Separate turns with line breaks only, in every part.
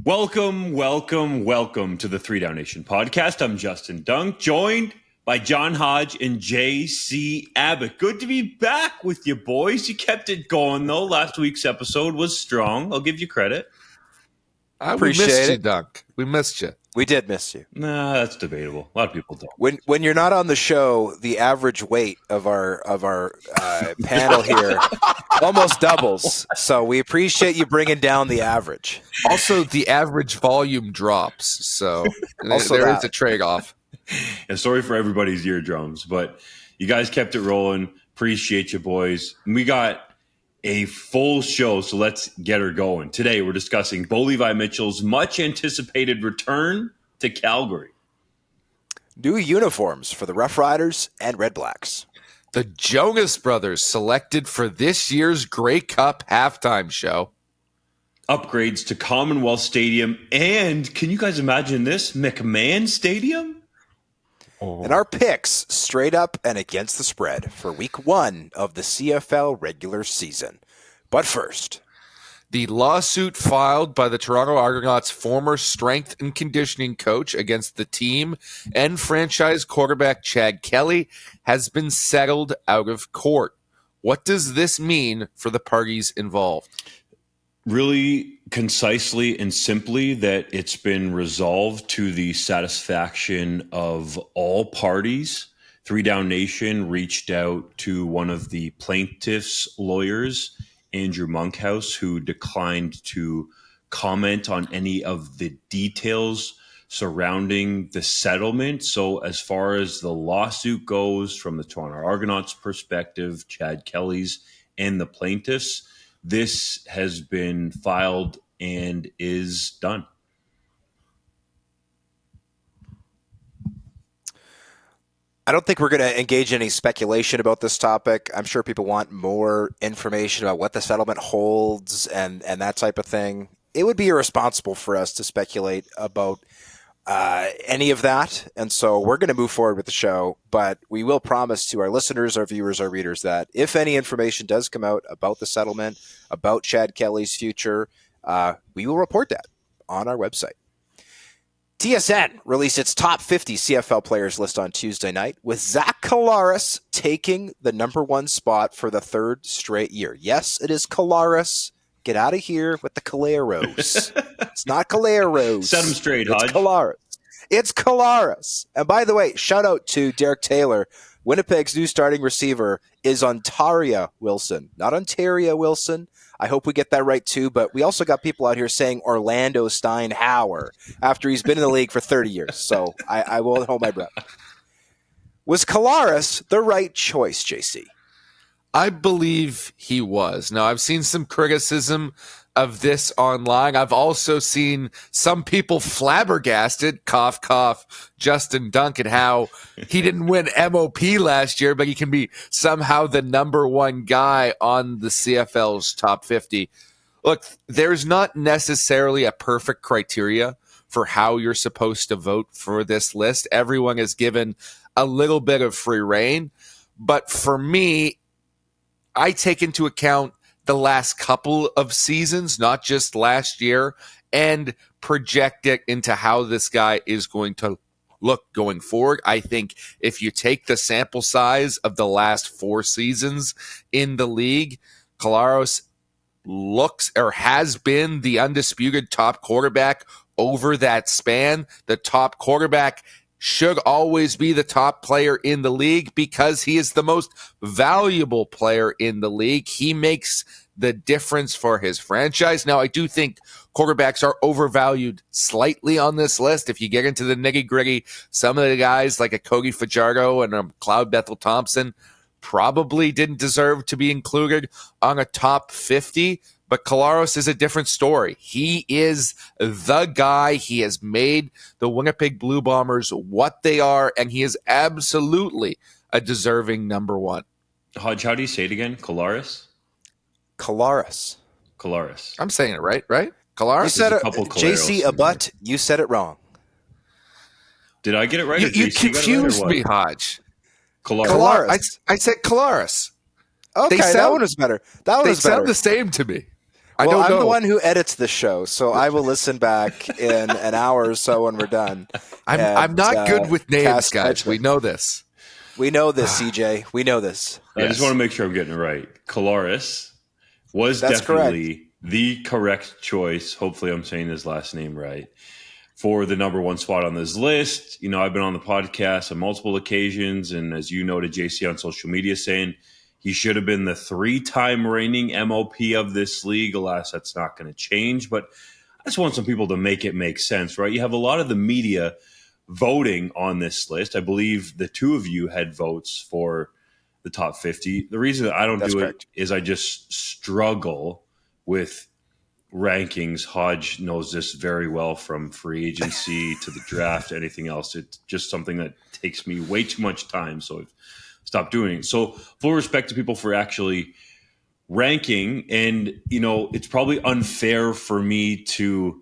Welcome to the 3 Down Nation podcast. I'm Justin Dunk, joined by John Hodge and JC Abbott. Good to be back with you, boys. You kept it going, though. Last week's episode was strong. I'll give you credit.
We missed you, Dunk. We missed you.
We did miss you.
Nah, that's debatable. A lot of people don't.
When you're not on the show, the average weight of our panel here almost doubles. So we appreciate you bringing down the average.
Also, the average volume drops. So there is a trade-off.
And sorry for everybody's eardrums, but you guys kept it rolling. Appreciate you, boys. We got a full show, so let's get her going. Today, we're discussing Bo Levi Mitchell's much-anticipated return to Calgary.
New uniforms for the Roughriders and Redblacks.
The Jonas Brothers selected for this year's Grey Cup halftime show.
Upgrades to Commonwealth Stadium, and can you guys imagine this? McMahon Stadium?
And our picks straight up and against the spread for week 1 of the CFL regular season. But first,
the lawsuit filed by the Toronto Argonauts' former strength and conditioning coach against the team and franchise quarterback Chad Kelly has been settled out of court. What does this mean for the parties involved?
Really concisely and simply that it's been resolved to the satisfaction of all parties. 3 Down Nation reached out to one of the plaintiff's lawyers, Andrew Monkhouse, who declined to comment on any of the details surrounding the settlement. So as far as the lawsuit goes, from the Toronto Argonauts' perspective, Chad Kelly's, and the plaintiffs, this has been filed and is done.
I don't think we're going to engage in any speculation about this topic. I'm sure people want more information about what the settlement holds and that type of thing. It would be irresponsible for us to speculate about any of that. And so we're going to move forward with the show, but we will promise to our listeners, our viewers, our readers that if any information does come out about the settlement, about Chad Kelly's future, we will report that on our website. TSN released its top 50 CFL players list on Tuesday night, with Zach Collaros taking the number 1 spot for the 3rd straight year. Yes, it is Collaros. Get out of here with the Collaros. It's not Collaros.
Set him straight, Hodge.
It's Collaros. It's Collaros. And by the way, shout out to Derek Taylor. Winnipeg's new starting receiver is Ontario Wilson, not Ontario Wilson. I hope we get that right too, but we also got people out here saying Orlando Steinhauer after he's been in the league for 30 years. So I won't hold my breath. Was Collaros the right choice, JC?
I believe he was. Now, I've seen some criticism of this online. I've also seen some people flabbergasted, cough, cough, Justin Duncan, how he didn't win MOP last year, but he can be somehow the number 1 guy on the CFL's top 50. Look, there's not necessarily a perfect criteria for how you're supposed to vote for this list. Everyone is given a little bit of free reign. But for me, I take into account the last couple of seasons, not just last year, and project it into how this guy is going to look going forward. I think if you take the sample size of the last 4 seasons in the league, Collaros looks or has been the undisputed top quarterback over that span. The top quarterback should always be the top player in the league because he is the most valuable player in the league. He makes the difference for his franchise. Now, I do think quarterbacks are overvalued slightly on this list. If you get into the nitty-gritty, some of the guys like a Cody Fajardo and a Cloud Bethel-Thompson probably didn't deserve to be included on a top 50. But Collaros is a different story. He is the guy. He has made the Winnipeg Blue Bombers what they are, and he is absolutely a deserving number 1.
Hodge, how do you say it again? Collaros?
Collaros.
I'm
saying it right? Collaros?
You said it, JC Abbott, you said it wrong.
Did I get it right?
You confused me, Hodge.
Collaros.
I said Collaros.
Okay, that one was better.
They sound the same to me. I
Well,
don't
I'm
know.
the one who edits the show, so I will listen back in an hour or so when we're done.
I'm not good with names,
cast
guys.
judgment.
We know this.
We know this, CJ. We know this.
I just want to make sure I'm getting it right. Colaris was
That's
definitely the correct choice. Hopefully, I'm saying his last name right for the number one spot on this list. You know, I've been on the podcast on multiple occasions, and as you noted, JC on social media saying he should have been the 3-time reigning MOP of this league. Alas, that's not going to change, but I just want some people to make it make sense, right? You have a lot of the media voting on this list. I believe the two of you had votes for the top 50. The reason that I don't do it is I just struggle with rankings. Hodge knows this very well, from free agency to the draft, anything else. It's just something that takes me way too much time, so I've stopped doing it. So full respect to people for actually ranking, and you know, it's probably unfair for me to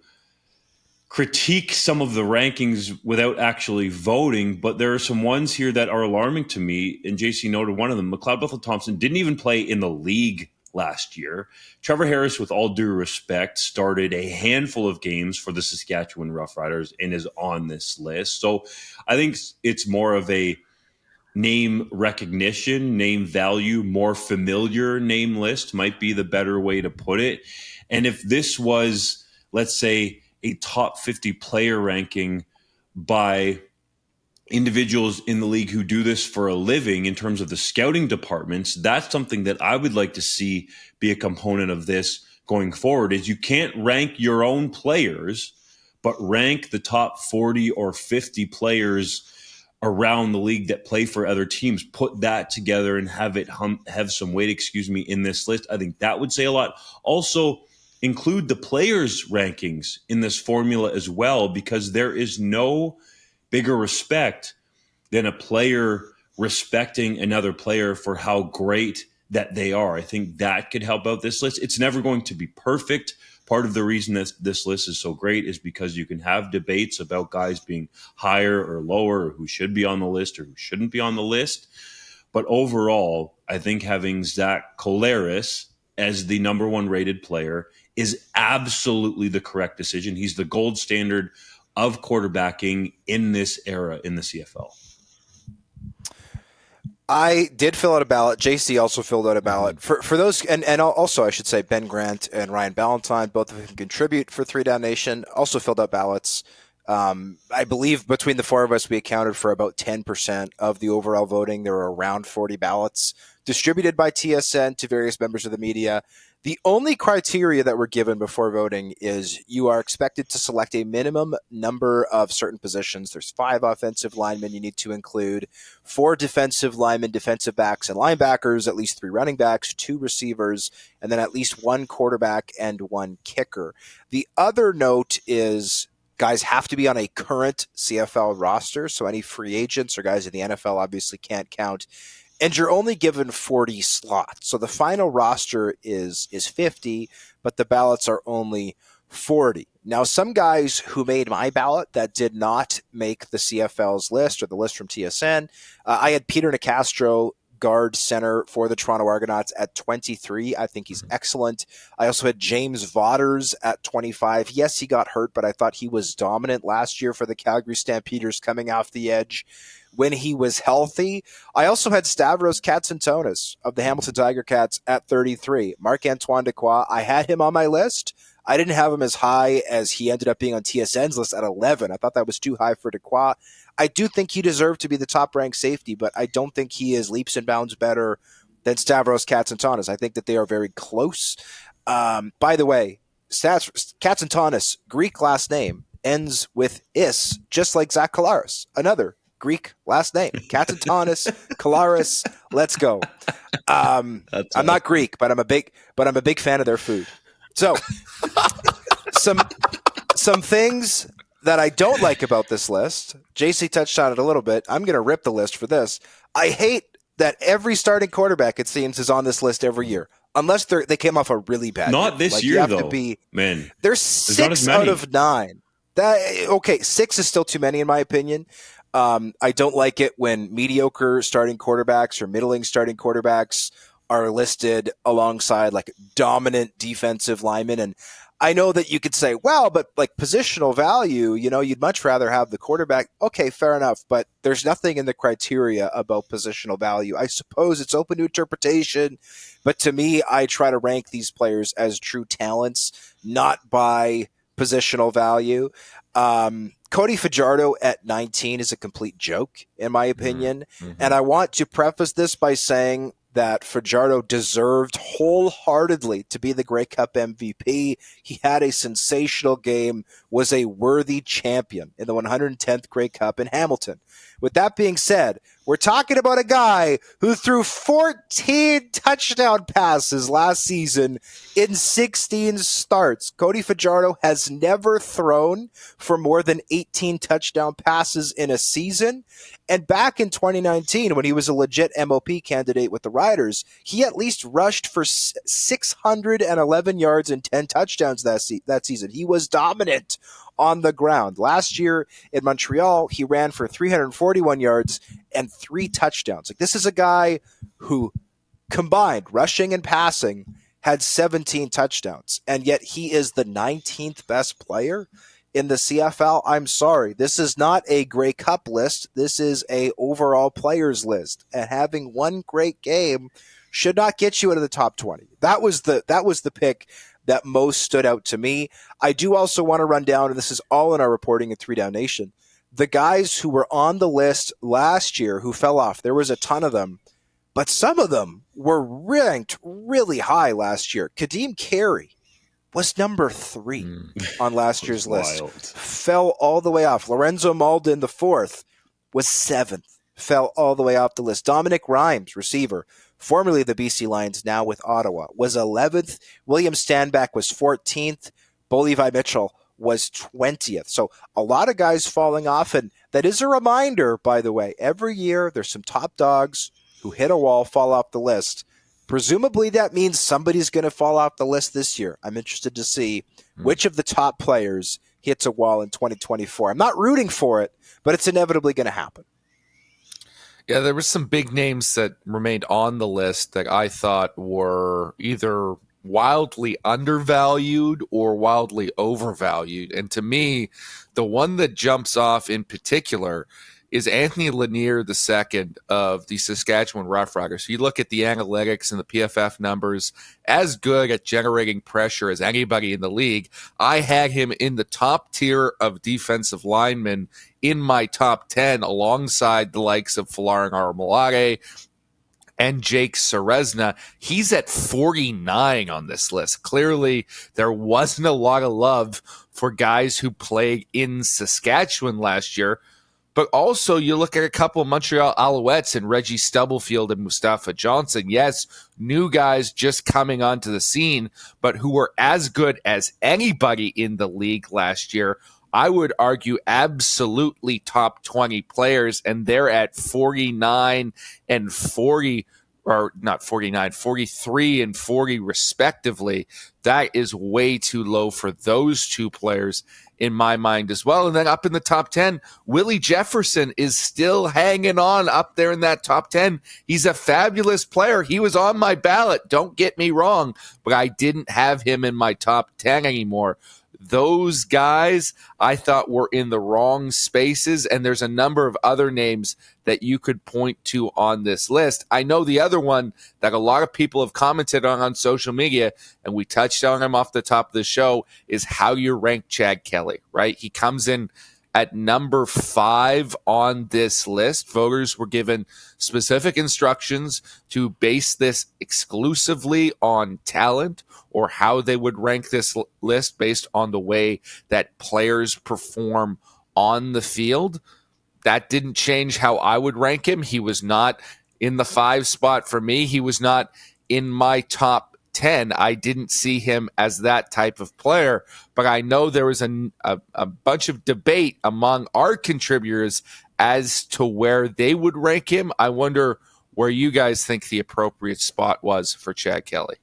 critique some of the rankings without actually voting, but there are some ones here that are alarming to me, and JC noted one of them. McLeod Bethel-Thompson didn't even play in the league last year. Trevor Harris, with all due respect, started a handful of games for the Saskatchewan Roughriders and is on this list. So I think it's more of a name recognition, name value, more familiar name list might be the better way to put it. And if this was, let's say, a top 50 player ranking by individuals in the league who do this for a living in terms of the scouting departments, that's something that I would like to see be a component of this going forward. Is you can't rank your own players, but rank the top 40 or 50 players around the league that play for other teams. Put that together and have it have some weight, in this list. I think that would say a lot. Also, include the players' rankings in this formula as well, because there is no bigger respect than a player respecting another player for how great that they are. I think that could help out this list. It's never going to be perfect. Part of the reason that this list is so great is because you can have debates about guys being higher or lower, or who should be on the list or who shouldn't be on the list. But overall, I think having Zach Collaros as the number one rated player is absolutely the correct decision. He's the gold standard of quarterbacking in this era in the CFL.
I did fill out a ballot. JC also filled out a ballot. For those, and also I should say Ben Grant and Ryan Ballantyne, both of them contribute for 3 Down Nation, also filled out ballots. I believe between the four of us, we accounted for about 10% of the overall voting. There were around 40 ballots distributed by TSN to various members of the media. The only criteria that were given before voting is you are expected to select a minimum number of certain positions. There's 5 offensive linemen you need to include, 4 defensive linemen, defensive backs, and linebackers, at least 3 running backs, 2 receivers, and then at least 1 quarterback and 1 kicker. The other note is guys have to be on a current CFL roster, so any free agents or guys in the NFL obviously can't count. And you're only given 40 slots. So the final roster is 50, but the ballots are only 40. Now, some guys who made my ballot that did not make the CFL's list or the list from TSN, I had Peter Nicastro, guard center for the Toronto Argonauts at 23. I think he's excellent. I also had James Vaughters at 25. Yes, he got hurt, but I thought he was dominant last year for the Calgary Stampeders coming off the edge when he was healthy. I also had Stavros Katsantonis of the Hamilton Tiger Cats at 33. Marc-Antoine Dequoy, I had him on my list. I didn't have him as high as he ended up being on TSN's list at 11. I thought that was too high for Dequoy. I do think he deserved to be the top-ranked safety, but I don't think he is leaps and bounds better than Stavros Katsantonis. I think that they are very close. By the way, Katsantonis, Greek last name, ends with is, just like Zach Collaros, another Greek last name. Katsantonis, Collaros, let's go. I'm not Greek, but I'm a big fan of their food. So, some things that I don't like about this list. JC touched on it a little bit. I'm going to rip the list for this. I hate that every starting quarterback, it seems, is on this list every year, unless they came off a really bad.
Not
year.
this
like,
year,
you have
though.
To be,
man,
there's 6 out of 9. Okay, 6 is still too many in my opinion. I don't like it when mediocre starting quarterbacks or middling starting quarterbacks are listed alongside like dominant defensive linemen. And I know that you could say, well, but like positional value, you'd much rather have the quarterback. Okay, fair enough. But there's nothing in the criteria about positional value. I suppose it's open to interpretation. But to me, I try to rank these players as true talents, not by positional value. Cody Fajardo at 19 is a complete joke, in my opinion.
Mm-hmm.
And I want to preface this by saying that Fajardo deserved wholeheartedly to be the Grey Cup MVP. He had a sensational game, was a worthy champion in the 110th Grey Cup in Hamilton. With that being said, we're talking about a guy who threw 14 touchdown passes last season in 16 starts. Cody Fajardo has never thrown for more than 18 touchdown passes in a season. And back in 2019, when he was a legit MOP candidate with the Riders, he at least rushed for 611 yards and 10 touchdowns that season. He was dominant on the ground. Last year in Montreal, he ran for 341 yards and 3 touchdowns. Like, this is a guy who combined rushing and passing had 17 touchdowns, and yet he is the 19th best player in the CFL. I'm sorry. This is not a Grey Cup list. This is a overall players list, and having one great game should not get you into the top 20. That was the pick that most stood out to me. I do also want to run down, and this is all in our reporting at 3 Down Nation, the guys who were on the list last year who fell off. There was a ton of them, but some of them were ranked really high last year. Kadeem Carey was number 3 on last year's list. Fell all the way off. Lorenzo Malden, the 4th, was 7th. Fell all the way off the list. Dominic Rhymes, receiver, formerly the BC Lions, now with Ottawa, was 11th. William Stanback was 14th. Bo Levi Mitchell was 20th. So a lot of guys falling off. And that is a reminder, by the way, every year there's some top dogs who hit a wall, fall off the list. Presumably that means somebody's going to fall off the list this year. I'm interested to see which of the top players hits a wall in 2024. I'm not rooting for it, but it's inevitably going to happen.
Yeah, there were some big names that remained on the list that I thought were either wildly undervalued or wildly overvalued. And to me, the one that jumps off in particular is Anthony Lanier II of the Saskatchewan Roughriders. You look at the analytics and the PFF numbers, as good at generating pressure as anybody in the league. I had him in the top tier of defensive linemen in my top 10 alongside the likes of Folarin Armolade and Jake Serezna. He's at 49 on this list. Clearly, there wasn't a lot of love for guys who played in Saskatchewan last year. But also, you look at a couple of Montreal Alouettes and Reggie Stubblefield and Mustafa Johnson. Yes, new guys just coming onto the scene, but who were as good as anybody in the league last year. I would argue absolutely top 20 players, and they're at 49 and 40, or not 49, 43 and 40 respectively. That is way too low for those two players in my mind as well. And then up in the top 10, Willie Jefferson is still hanging on up there in that top 10. He's a fabulous player. He was on my ballot, don't get me wrong, but I didn't have him in my top 10 anymore. Those guys I thought were in the wrong spaces, and there's a number of other names that you could point to on this list. I know the other one that a lot of people have commented on social media, and we touched on him off the top of the show, is how you rank Chad Kelly, right? He comes in at number 5 on this list. Voters were given specific instructions to base this exclusively on talent, or how they would rank this list based on the way that players perform on the field. That didn't change how I would rank him. He was not in the 5 spot for me. He was not in my top 10. I didn't see him as that type of player, but I know there was a bunch of debate among our contributors as to where they would rank him. I wonder where you guys think the appropriate spot was for Chad Kelly.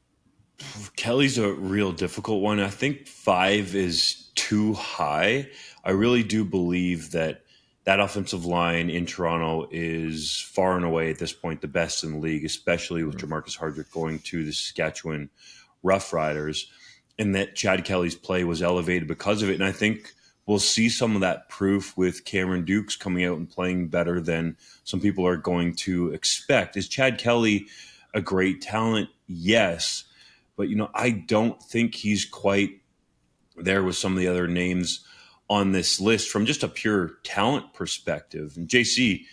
Kelly's a real difficult one. I think 5 is too high. I really do believe that that offensive line in Toronto is far and away at this point the best in the league, especially with Jamarcus Hardrick going to the Saskatchewan Roughriders, and that Chad Kelly's play was elevated because of it. And I think we'll see some of that proof with Cameron Dukes coming out and playing better than some people are going to expect. Is Chad Kelly a great talent? Yes. But, I don't think he's quite there with some of the other names on this list from just a pure talent perspective. And JC,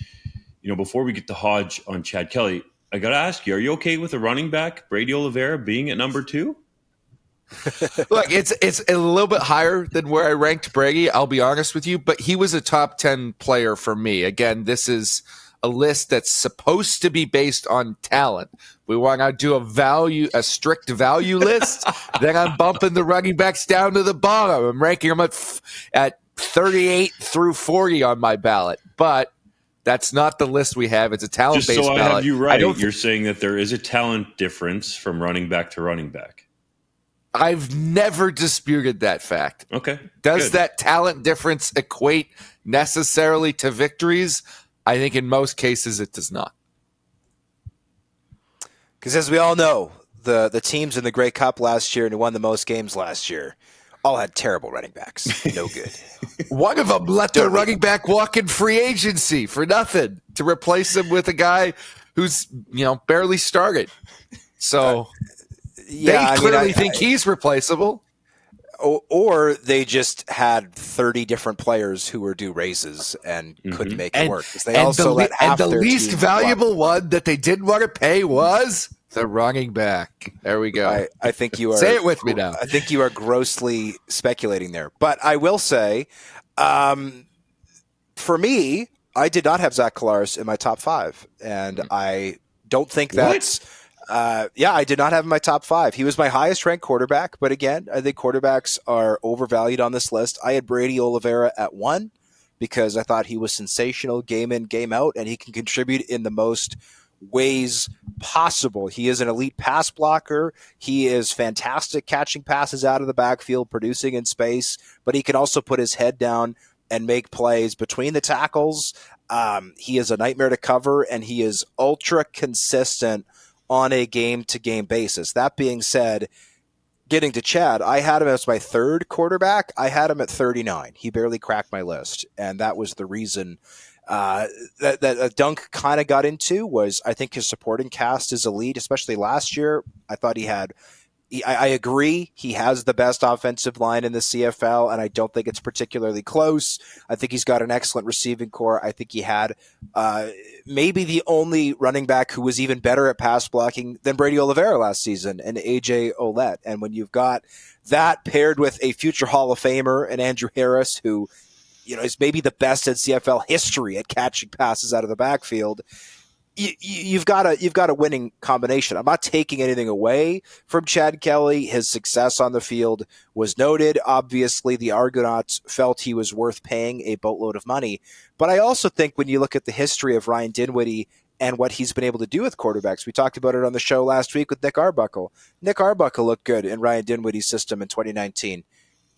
before we get to Hodge on Chad Kelly, I got to ask you, are you okay with a running back, Brady Oliveira, being at number 2?
Look, it's a little bit higher than where I ranked Brady, I'll be honest with you, but he was a top 10 player for me. Again, this is a list that's supposed to be based on talent. We want to do a strict value list. Then I'm bumping the running backs down to the bottom. I'm ranking them at 38 through 40 on my ballot. But that's not the list we have. It's a talent-based
ballot. Just so I have you right, you're saying that there is a talent difference from running back to running back.
I've never disputed that fact.
Okay.
Does that talent difference equate necessarily to victories? I think in most cases it does not.
Because as we all know, the teams in the Grey Cup last year and who won the most games last year all had terrible running backs. No good.
One of them let their running back walk in free agency for nothing to replace him with a guy who's barely started. So they clearly think he's replaceable.
Or they just had 30 different players who were due raises and couldn't make it work. They also let half
the
their
least
team
valuable one that they didn't want to pay was the running back. There we go.
I think you are.
Say it with me now.
I think you are grossly speculating there. But I will say, for me, I did not have Zach Collaros in my top 5. And I don't think that's... I did not have him in my top 5. He was my highest ranked quarterback, but again, I think quarterbacks are overvalued on this list. I had Brady Oliveira at 1 because I thought he was sensational game in, game out, and he can contribute in the most ways possible. He is an elite pass blocker. He is fantastic catching passes out of the backfield, producing in space, but he can also put his head down and make plays between the tackles. He is a nightmare to cover, and he is ultra consistent on a game-to-game basis. That being said, getting to Chad, I had him as my 3rd quarterback. I had him at 39. He barely cracked my list, and that was the reason that Dunk kind of got into was I think his supporting cast is elite, especially last year. I thought I agree. He has the best offensive line in the CFL, and I don't think it's particularly close. I think he's got an excellent receiving core. I think he had maybe the only running back who was even better at pass blocking than Brady Oliveira last season, and AJ Ouellette. And when you've got that paired with a future Hall of Famer and Andrew Harris, who is maybe the best in CFL history at catching passes out of the backfield, you've got a winning combination. I'm not taking anything away from Chad Kelly. His success on the field was noted. Obviously, the Argonauts felt he was worth paying a boatload of money. But I also think when you look at the history of Ryan Dinwiddie and what he's been able to do with quarterbacks, we talked about it on the show last week with Nick Arbuckle. Nick Arbuckle looked good in Ryan Dinwiddie's system in 2019.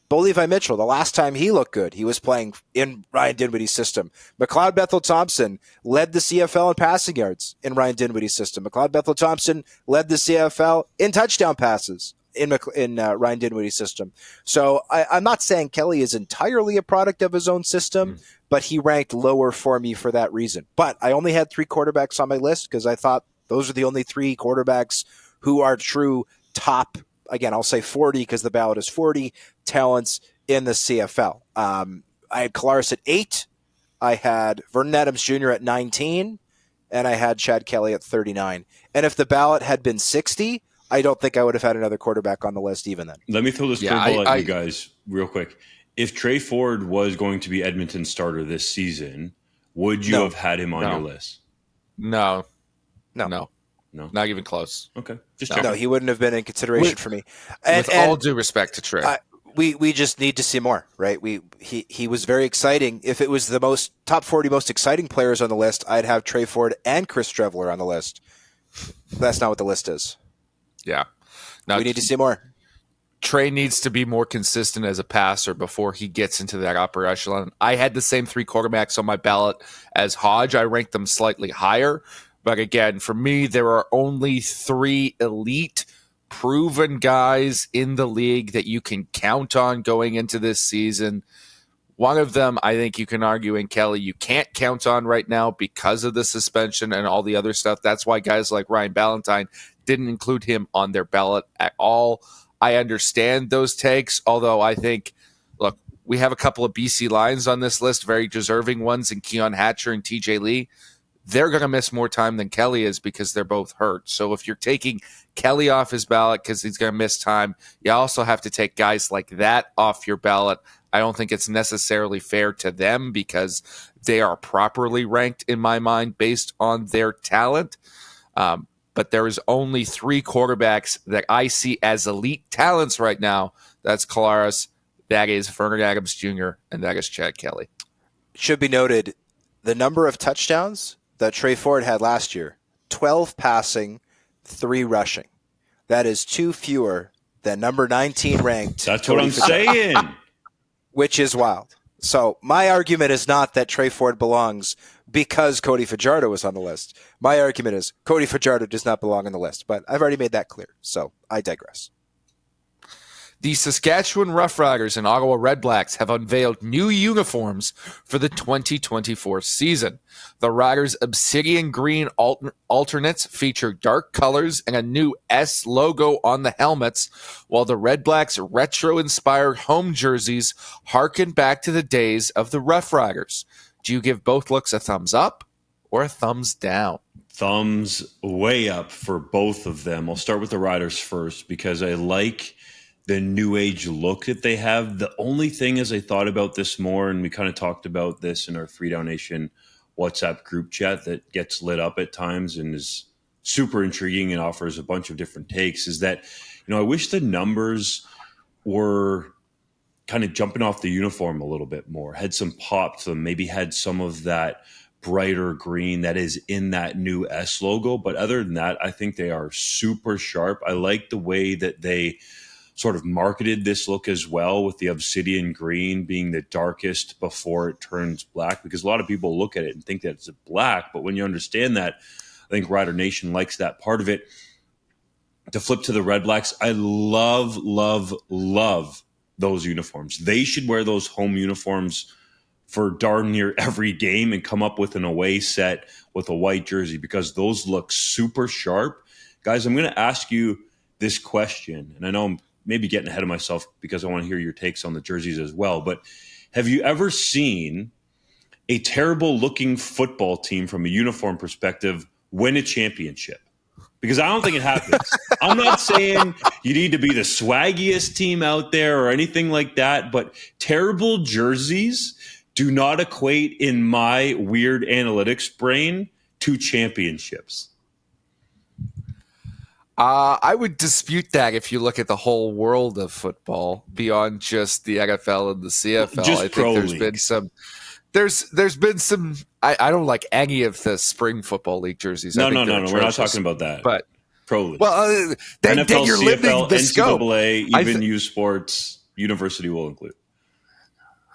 Bo Levi Mitchell, the last time he looked good, he was playing in Ryan Dinwiddie's system. McLeod Bethel-Thompson led the CFL in passing yards in Ryan Dinwiddie's system. McLeod Bethel-Thompson led the CFL in touchdown passes in Ryan Dinwiddie's system. So I'm not saying Kelly is entirely a product of his own system, but he ranked lower for me for that reason. But I only had 3 quarterbacks on my list because I thought those are the only 3 quarterbacks who are true top. Again, I'll say 40 because the ballot is 40 talents in the CFL. I had Collaros at 8. I had Vernon Adams Jr. at 19. And I had Chad Kelly at 39. And if the ballot had been 60, I don't think I would have had another quarterback on the list even then.
Let me throw this curveball at you guys real quick. If Trey Ford was going to be Edmonton's starter this season, would you have had him on your list?
No. Not even close.
Okay.
No, he wouldn't have been in consideration for me.
With all due respect to Trey.
We just need to see more, right? He was very exciting. If it was the top 40 most exciting players on the list, I'd have Trey Ford and Chris Streveler on the list. That's not what the list is.
Yeah.
We need to see more.
Trey needs to be more consistent as a passer before he gets into that upper echelon. I had the same 3 quarterbacks on my ballot as Hodge. I ranked them slightly higher. But again, for me, there are only 3 elite proven guys in the league that you can count on going into this season. One of them, I think you can argue in Kelly, you can't count on right now because of the suspension and all the other stuff. That's why guys like Ryan Ballantyne didn't include him on their ballot at all. I understand those takes, although I think, look, we have a couple of BC Lions on this list, very deserving ones, in Keon Hatcher and TJ Lee. They're going to miss more time than Kelly is because they're both hurt. So if you're taking Kelly off his ballot because he's going to miss time, you also have to take guys like that off your ballot. I don't think it's necessarily fair to them because they are properly ranked in my mind based on their talent. But there is only 3 quarterbacks that I see as elite talents right now. That's Kolaris, that is Vernon Adams Jr., and that is Chad Kelly.
Should be noted, the number of touchdowns that Trey Ford had last year, 12 passing, 3 rushing. That is 2 fewer than number 19 ranked.
That's what I'm saying.
Which is wild. So my argument is not that Trey Ford belongs because Cody Fajardo was on the list. My argument is Cody Fajardo does not belong on the list, but I've already made that clear. So I digress.
The Saskatchewan Roughriders and Ottawa Redblacks have unveiled new uniforms for the 2024 season. The Riders' obsidian green alternates feature dark colors and a new S logo on the helmets, while the Redblacks' retro-inspired home jerseys harken back to the days of the Roughriders. Do you give both looks a thumbs up or a thumbs down?
Thumbs way up for both of them. I'll start with the Riders first because I like the new age look that they have. The only thing is I thought about this more, and we kind of talked about this in our 3 Down Nation WhatsApp group chat that gets lit up at times and is super intriguing and offers a bunch of different takes, is that, I wish the numbers were kind of jumping off the uniform a little bit more, had some pop to them, maybe had some of that brighter green that is in that new S logo. But other than that, I think they are super sharp. I like the way that they sort of marketed this look as well, with the obsidian green being the darkest before it turns black, because a lot of people look at it and think that it's black. But when you understand that, I think Rider Nation likes that part of it. To flip to the Redblacks, I love, love, love those uniforms. They should wear those home uniforms for darn near every game and come up with an away set with a white jersey, because those look super sharp. Guys, I'm going to ask you this question, and I know I'm maybe getting ahead of myself because I want to hear your takes on the jerseys as well, but have you ever seen a terrible looking football team from a uniform perspective win a championship? Because I don't think it happens. I'm not saying you need to be the swaggiest team out there or anything like that, but terrible jerseys do not equate in my weird analytics brain to championships.
I would dispute that if you look at the whole world of football beyond just the NFL and the CFL.
Just
I
pro
think
league.
there's been some. I don't like any of the spring football league jerseys.
No.
They're
We're not
atrocious.
talking about that.
But
pro league.
well, then
NFL,
you're
CFL,
limiting the scope.
NCAA, even U Sports, university will include.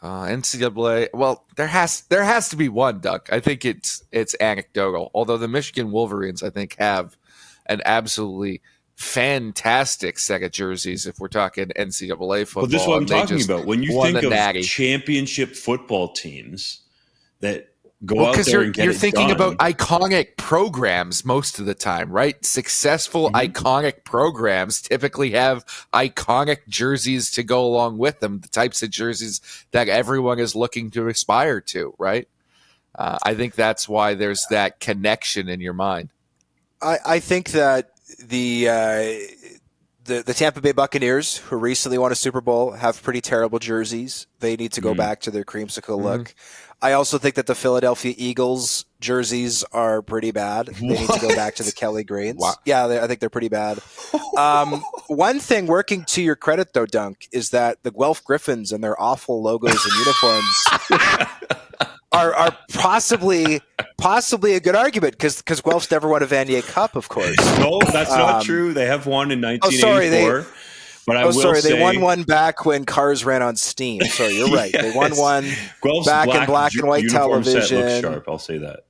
NCAA. Well, there has to be one, Duck. I think it's anecdotal. Although the Michigan Wolverines, I think, have an absolutely fantastic set of jerseys if we're talking NCAA football.
But this is what I'm talking about. When you think of
natty.
championship football teams that go out
because
there and get
you're
it
thinking
done.
about iconic programs most of the time, right? Successful iconic programs typically have iconic jerseys to go along with them, the types of jerseys that everyone is looking to aspire to, right? I think that's why there's that connection in your mind.
I think that the Tampa Bay Buccaneers, who recently won a Super Bowl, have pretty terrible jerseys. They need to go back to their creamsicle look. I also think that the Philadelphia Eagles jerseys are pretty bad. They need to go back to the Kelly Greens.
Wow.
Yeah, I think they're pretty bad. One thing working to your credit, though, Dunk, is that the Guelph Griffins and their awful logos and uniforms are possibly a good argument because Guelph's never won a Vanier Cup, of course.
No, that's not true. They have won in 1984. But I
Oh,
will
sorry.
say,
They won one back when cars ran on steam. Sorry, you're right. They won
yes,
one
Guelph's
back in black and white
uniform set looks
television.
sharp. I'll say that.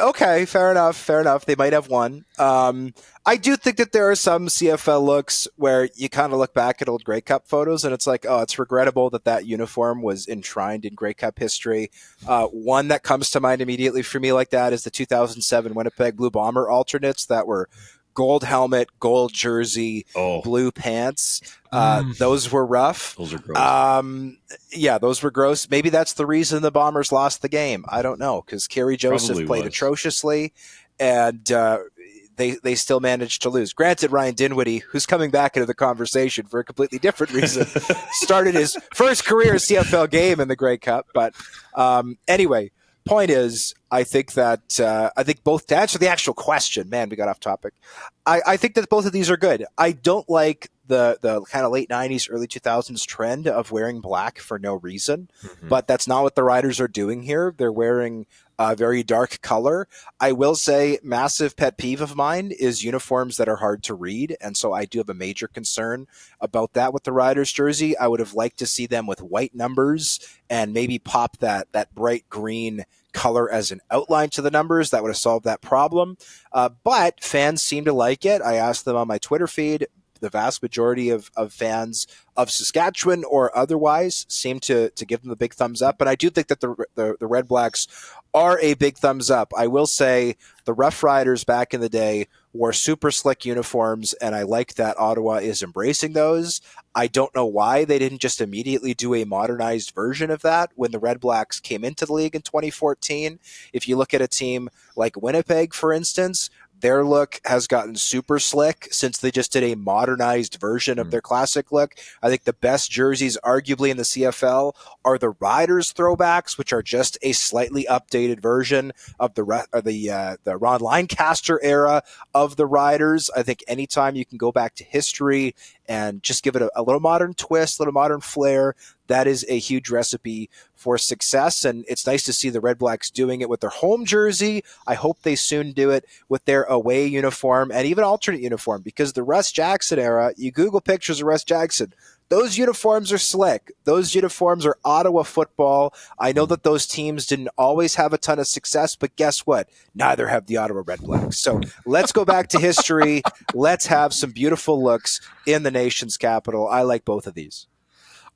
Okay, fair enough. Fair enough. They might have won. I do think that there are some CFL looks where you kind of look back at old Grey Cup photos and it's like, oh, it's regrettable that uniform was enshrined in Grey Cup history. One that comes to mind immediately for me like that is the 2007 Winnipeg Blue Bomber alternates that were gold helmet, gold jersey, blue pants. Those were rough.
Those are gross.
Yeah, those were gross. Maybe that's the reason the Bombers lost the game. I don't know, because Kerry Joseph
Probably
played
was.
atrociously, and they still managed to lose. Granted, Ryan Dinwiddie, who's coming back into the conversation for a completely different reason, started his first career CFL game in the Grey Cup. But anyway, point is, I think both, to answer the actual question, man, we got off topic. I think that both of these are good. I don't like the kind of late 90s, early 2000s trend of wearing black for no reason, but that's not what the Riders are doing here. They're wearing a very dark color. I will say, massive pet peeve of mine is uniforms that are hard to read, and so I do have a major concern about that with the Riders jersey. I would have liked to see them with white numbers and maybe pop that bright green color as an outline to the numbers. That would have solved that problem. But fans seem to like it. I asked them on my Twitter feed. The vast majority of fans of Saskatchewan or otherwise seem to give them the big thumbs up. And I do think that the Redblacks are a big thumbs up. I will say the Roughriders back in the day wore super slick uniforms, and I like that Ottawa is embracing those. I don't know why they didn't just immediately do a modernized version of that when the Redblacks came into the league in 2014. If you look at a team like Winnipeg, for instance, their look has gotten super slick since they just did a modernized version of their classic look. I think the best jerseys, arguably in the CFL, are the Riders throwbacks, which are just a slightly updated version of the Ron Lancaster era of the Riders. I think anytime you can go back to history and just give it a little modern twist, a little modern flair, that is a huge recipe for success. And it's nice to see the Redblacks doing it with their home jersey. I hope they soon do it with their away uniform and even alternate uniform, because the Russ Jackson era, you Google pictures of Russ Jackson, those uniforms are slick. Those uniforms are Ottawa football. I know that those teams didn't always have a ton of success, but guess what? Neither have the Ottawa Redblacks. So let's go back to history. Let's have some beautiful looks in the nation's capital. I like both of these.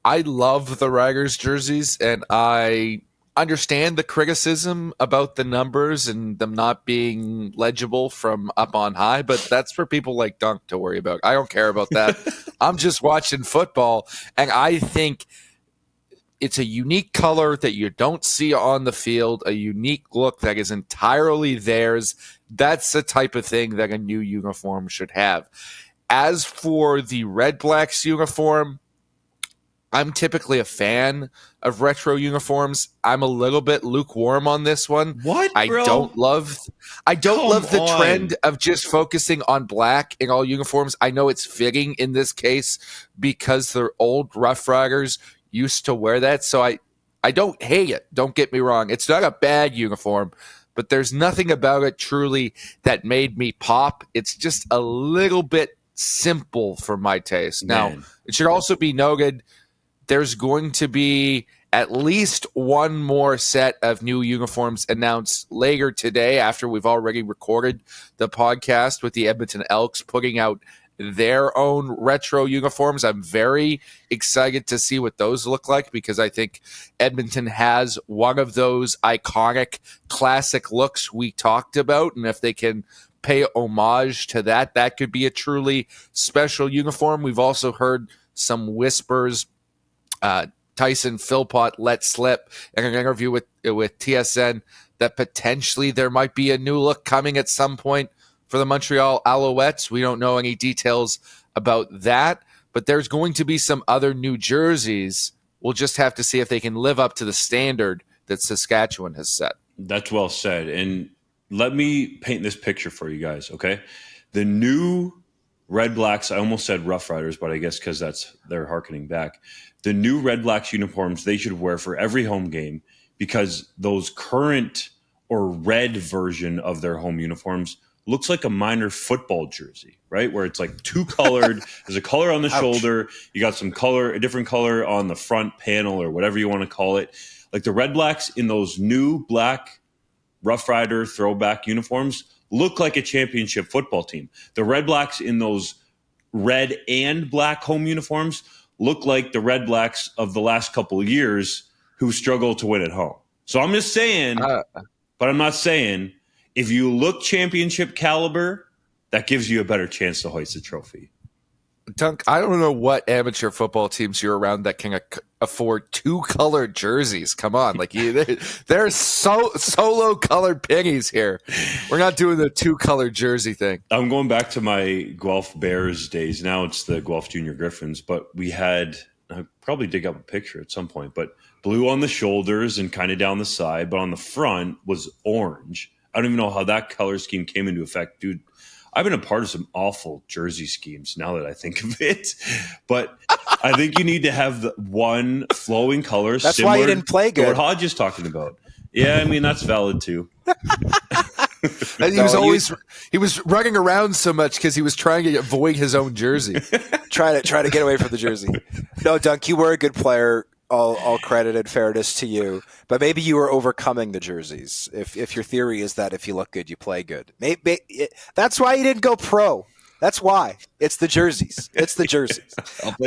I love the Riders jerseys, and I understand the criticism about the numbers and them not being legible from up on high, but that's for people like Dunk to worry about. I don't care about that. I'm just watching football, and I think it's a unique color that you don't see on the field, a unique look that is entirely theirs. That's the type of thing that a new uniform should have. As for the Redblacks uniform, I'm typically a fan of retro uniforms. I'm a little bit lukewarm on this one.
What,
I
bro?
don't love the trend of just focusing on black in all uniforms. I know it's fitting in this case because the old Rough Riders used to wear that. So I don't hate it. Don't get me wrong. It's not a bad uniform, but there's nothing about it truly that made me pop. It's just a little bit simple for my taste.
Man.
Now, it should also be noted there's going to be at least one more set of new uniforms announced later today after we've already recorded the podcast with the Edmonton Elks putting out their own retro uniforms. I'm very excited to see what those look like because I think Edmonton has one of those iconic classic looks we talked about. And if they can pay homage to that, that could be a truly special uniform. We've also heard some whispers Tyson Philpott let slip in an interview with TSN that potentially there might be a new look coming at some point for the Montreal Alouettes. We don't know any details about that, but there's going to be some other new jerseys. We'll just have to see if they can live up to the standard that Saskatchewan has set. That's
well said. And let me paint this picture for you guys, okay? The new Redblacks, I almost said Roughriders, but I guess because they're hearkening back. The new Redblacks uniforms they should wear for every home game because those current or red version of their home uniforms looks like a minor football jersey, right? Where it's like two colored. There's a color on the shoulder. You got some color, a different color on the front panel or whatever you want to call it. Like the Redblacks in those new black Roughrider throwback uniforms look like a championship football team. The Redblacks in those red and black home uniforms look like the Redblacks of the last couple of years who struggle to win at home. So I'm just saying, but I'm not saying if you look championship caliber, that gives you a better chance to hoist the trophy.
Dunk, I don't know what amateur football teams you're around that can afford two colored jerseys. Come on, like there's solo colored pennies here. We're not doing the two colored jersey thing.
I'm going back to my Guelph Bears days. Now it's the Guelph Junior Griffins, but we had, I'll probably dig up a picture at some point, but blue on the shoulders and kind of down the side, but on the front was orange. I don't even know how that color scheme came into effect, dude. I've been a part of some awful jersey schemes now that I think of it, but I think you need to have the one flowing color.
That's why you didn't play good.
What Hodge is talking about. Yeah, I mean, that's valid too.
And he was running around so much because he was trying to avoid his own jersey.
try to get away from the jersey. No, Dunk, you were a good player. All credit and fairness to you, but maybe you were overcoming the jerseys. If your theory is that if you look good, you play good, maybe that's why you didn't go pro. That's why. It's the jerseys. It's the jerseys.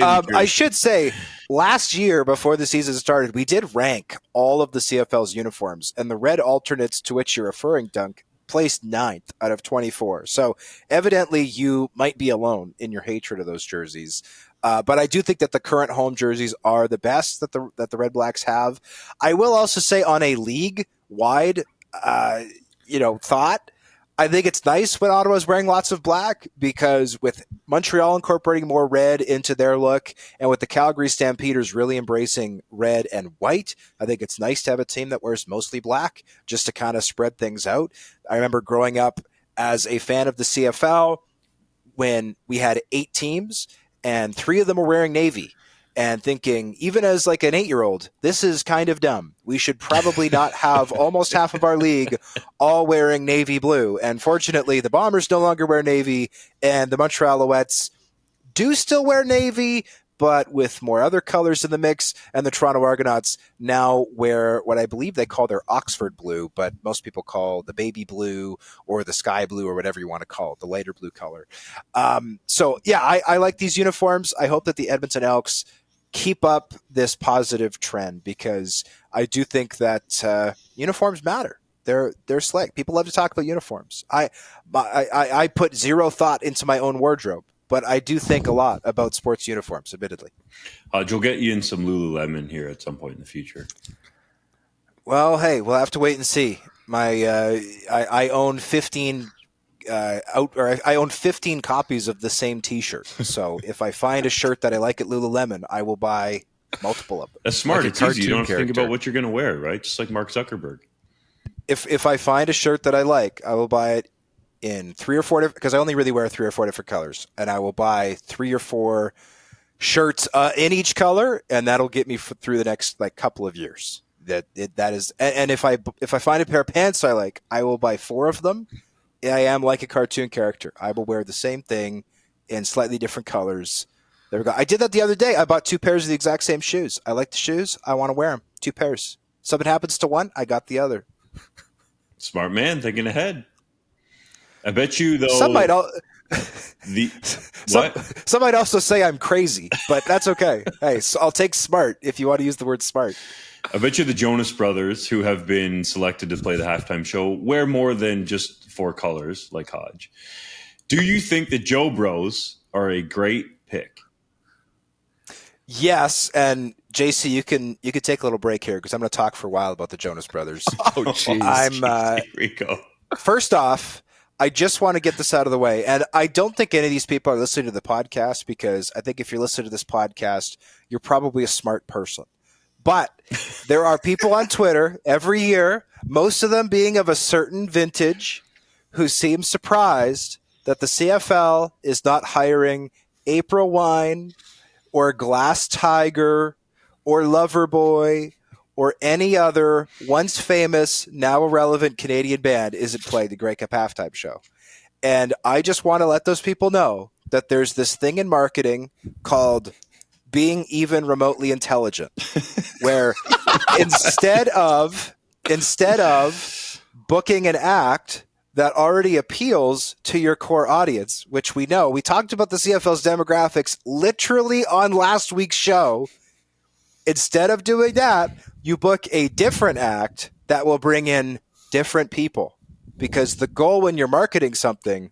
I should say, last year before the season started, we did rank all of the CFL's uniforms, and the red alternates to which you're referring, Dunk, placed 9th out of 24. So evidently, you might be alone in your hatred of those jerseys. But I do think that the current home jerseys are the best that the Redblacks have. I will also say on a league-wide, thought, I think it's nice when Ottawa's wearing lots of black because with Montreal incorporating more red into their look and with the Calgary Stampeders really embracing red and white, I think it's nice to have a team that wears mostly black just to kind of spread things out. I remember growing up as a fan of the CFL when we had 8 teams and 3 of them were wearing navy and thinking, even as like an 8-year-old, this is kind of dumb. We should probably not have almost half of our league all wearing navy blue. And fortunately, the Bombers no longer wear navy and the Montreal Alouettes do still wear navy, but with more other colors in the mix. And the Toronto Argonauts now wear what I believe they call their Oxford blue, but most people call the baby blue or the sky blue or whatever you want to call it, the lighter blue color. I like these uniforms. I hope that the Edmonton Elks keep up this positive trend because I do think that uniforms matter. They're slick. People love to talk about uniforms. I put zero thought into my own wardrobe, but I do think a lot about sports uniforms, admittedly.
We'll get you in some Lululemon here at some point in the future.
Well, hey, we'll have to wait and see. I own 15 I own 15 copies of the same T-shirt. So if I find a shirt that I like at Lululemon, I will buy multiple of them.
That's smart. It's easy. You don't have to think about what you're going to wear, right? Just like Mark Zuckerberg.
If I find a shirt that I like, I will buy it in 3 or 4 different, because I only really wear 3 or 4 different colors, and I will buy 3 or 4 shirts in each color, and that'll get me through the next couple of years. That is, and if I find a pair of pants I like, I will buy 4 of them. I am like a cartoon character. I will wear the same thing in slightly different colors. There we go. I did that the other day. I bought 2 pairs of the exact same shoes. I like the shoes. I want to wear them. 2 pairs. Something happens to one, I got the other.
Smart man, thinking ahead. I bet you, though.
Some might also say I'm crazy, but that's okay. Hey, so I'll take smart if you want to use the word smart.
I bet you the Jonas Brothers, who have been selected to play the halftime show, wear more than just 4 colors like Hodge. Do you think the Joe Bros are a great pick?
Yes, and JC, you can take a little break here because I'm going to talk for a while about the Jonas Brothers.
Oh, jeez.
Here we go.
First off, I just want to get this out of the way, and I don't think any of these people are listening to the podcast because I think if you're listening to this podcast, you're probably a smart person. But there are people on Twitter every year, most of them being of a certain vintage, who seem surprised that the CFL is not hiring April Wine or Glass Tiger or Loverboy or any other once famous, now irrelevant Canadian band isn't playing the Grey Cup halftime show. And I just want to let those people know that there's this thing in marketing called being even remotely intelligent, where instead of booking an act that already appeals to your core audience, which we know, we talked about the CFL's demographics literally on last week's show. Instead of doing that, you book a different act that will bring in different people, because the goal when you're marketing something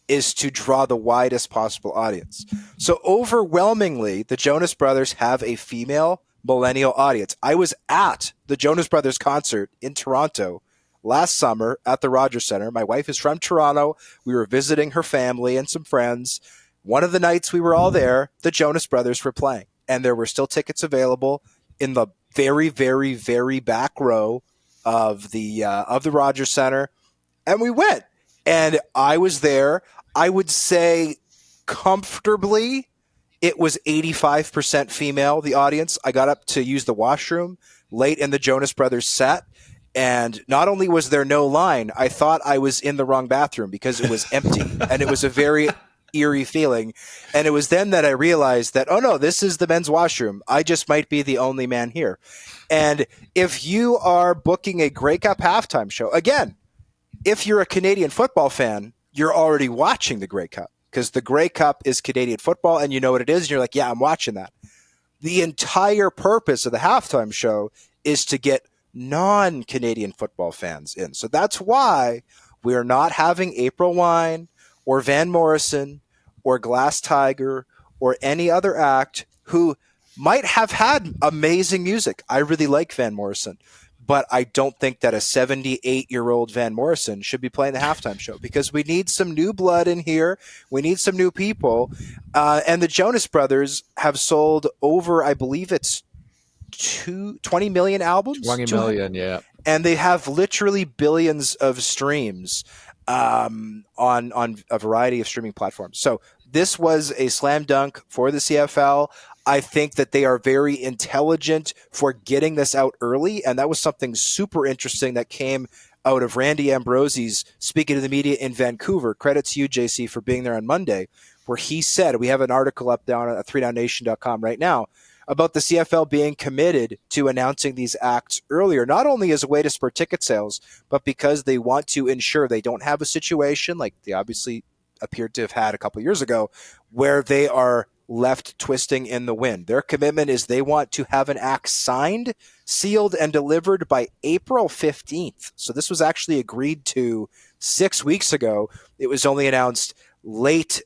is to draw the widest possible audience. So overwhelmingly, the Jonas Brothers have a female millennial audience. I was at the Jonas Brothers concert in Toronto last summer at the Rogers Centre. My wife is from Toronto. We were visiting her family and some friends. One of the nights we were all there, the Jonas Brothers were playing, and there were still tickets available in the very, very, very back row of the Rogers Centre, and we went. And I was there. I would say comfortably it was 85% female, the audience. I got up to use the washroom late in the Jonas Brothers set, and not only was there no line, I thought I was in the wrong bathroom because it was empty, and it was a very eerie feeling. And it was then that I realized that, oh no, this is the men's washroom. I just might be the only man here. And if you are booking a Grey Cup halftime show, again, if you're a Canadian football fan, you're already watching the Grey Cup, because the Grey Cup is Canadian football and you know what it is. And you're like, yeah, I'm watching that. The entire purpose of the halftime show is to get non-Canadian football fans in. So that's why we are not having April Wine or Van Morrison or Glass Tiger or any other act who might have had amazing music. I really like Van Morrison, but I don't think that a 78-year-old Van Morrison should be playing the halftime show, because we need some new blood in here. We need some new people. And the Jonas Brothers have sold over, I believe it's 20 million albums?
20 million, yeah.
And they have literally billions of streams on a variety of streaming platforms. So this was a slam dunk for the CFL. I think that they are very intelligent for getting this out early, and that was something super interesting that came out of Randy Ambrosie's speaking to the media in Vancouver. Credit to you, JC, for being there on Monday, where he said, we have an article up down at 3downnation.com right now, about the CFL being committed to announcing these acts earlier, not only as a way to spur ticket sales, but because they want to ensure they don't have a situation like they obviously appeared to have had a couple years ago, where they are left twisting in the wind. Their commitment is they want to have an act signed, sealed, and delivered by April 15th. So this was actually agreed to 6 weeks ago. It was only announced late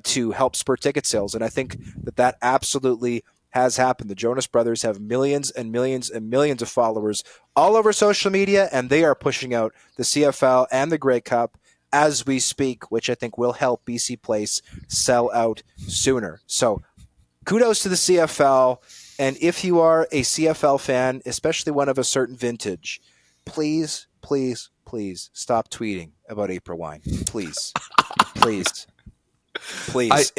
to help spur ticket sales, and I think that absolutely has happened. The Jonas Brothers have millions and millions and millions of followers all over social media, and they are pushing out the CFL and the Grey Cup as we speak, which I think will help BC Place sell out sooner. So kudos to the CFL. And if you are a CFL fan, especially one of a certain vintage, please, please, please stop tweeting about April Wine. Please, please, please.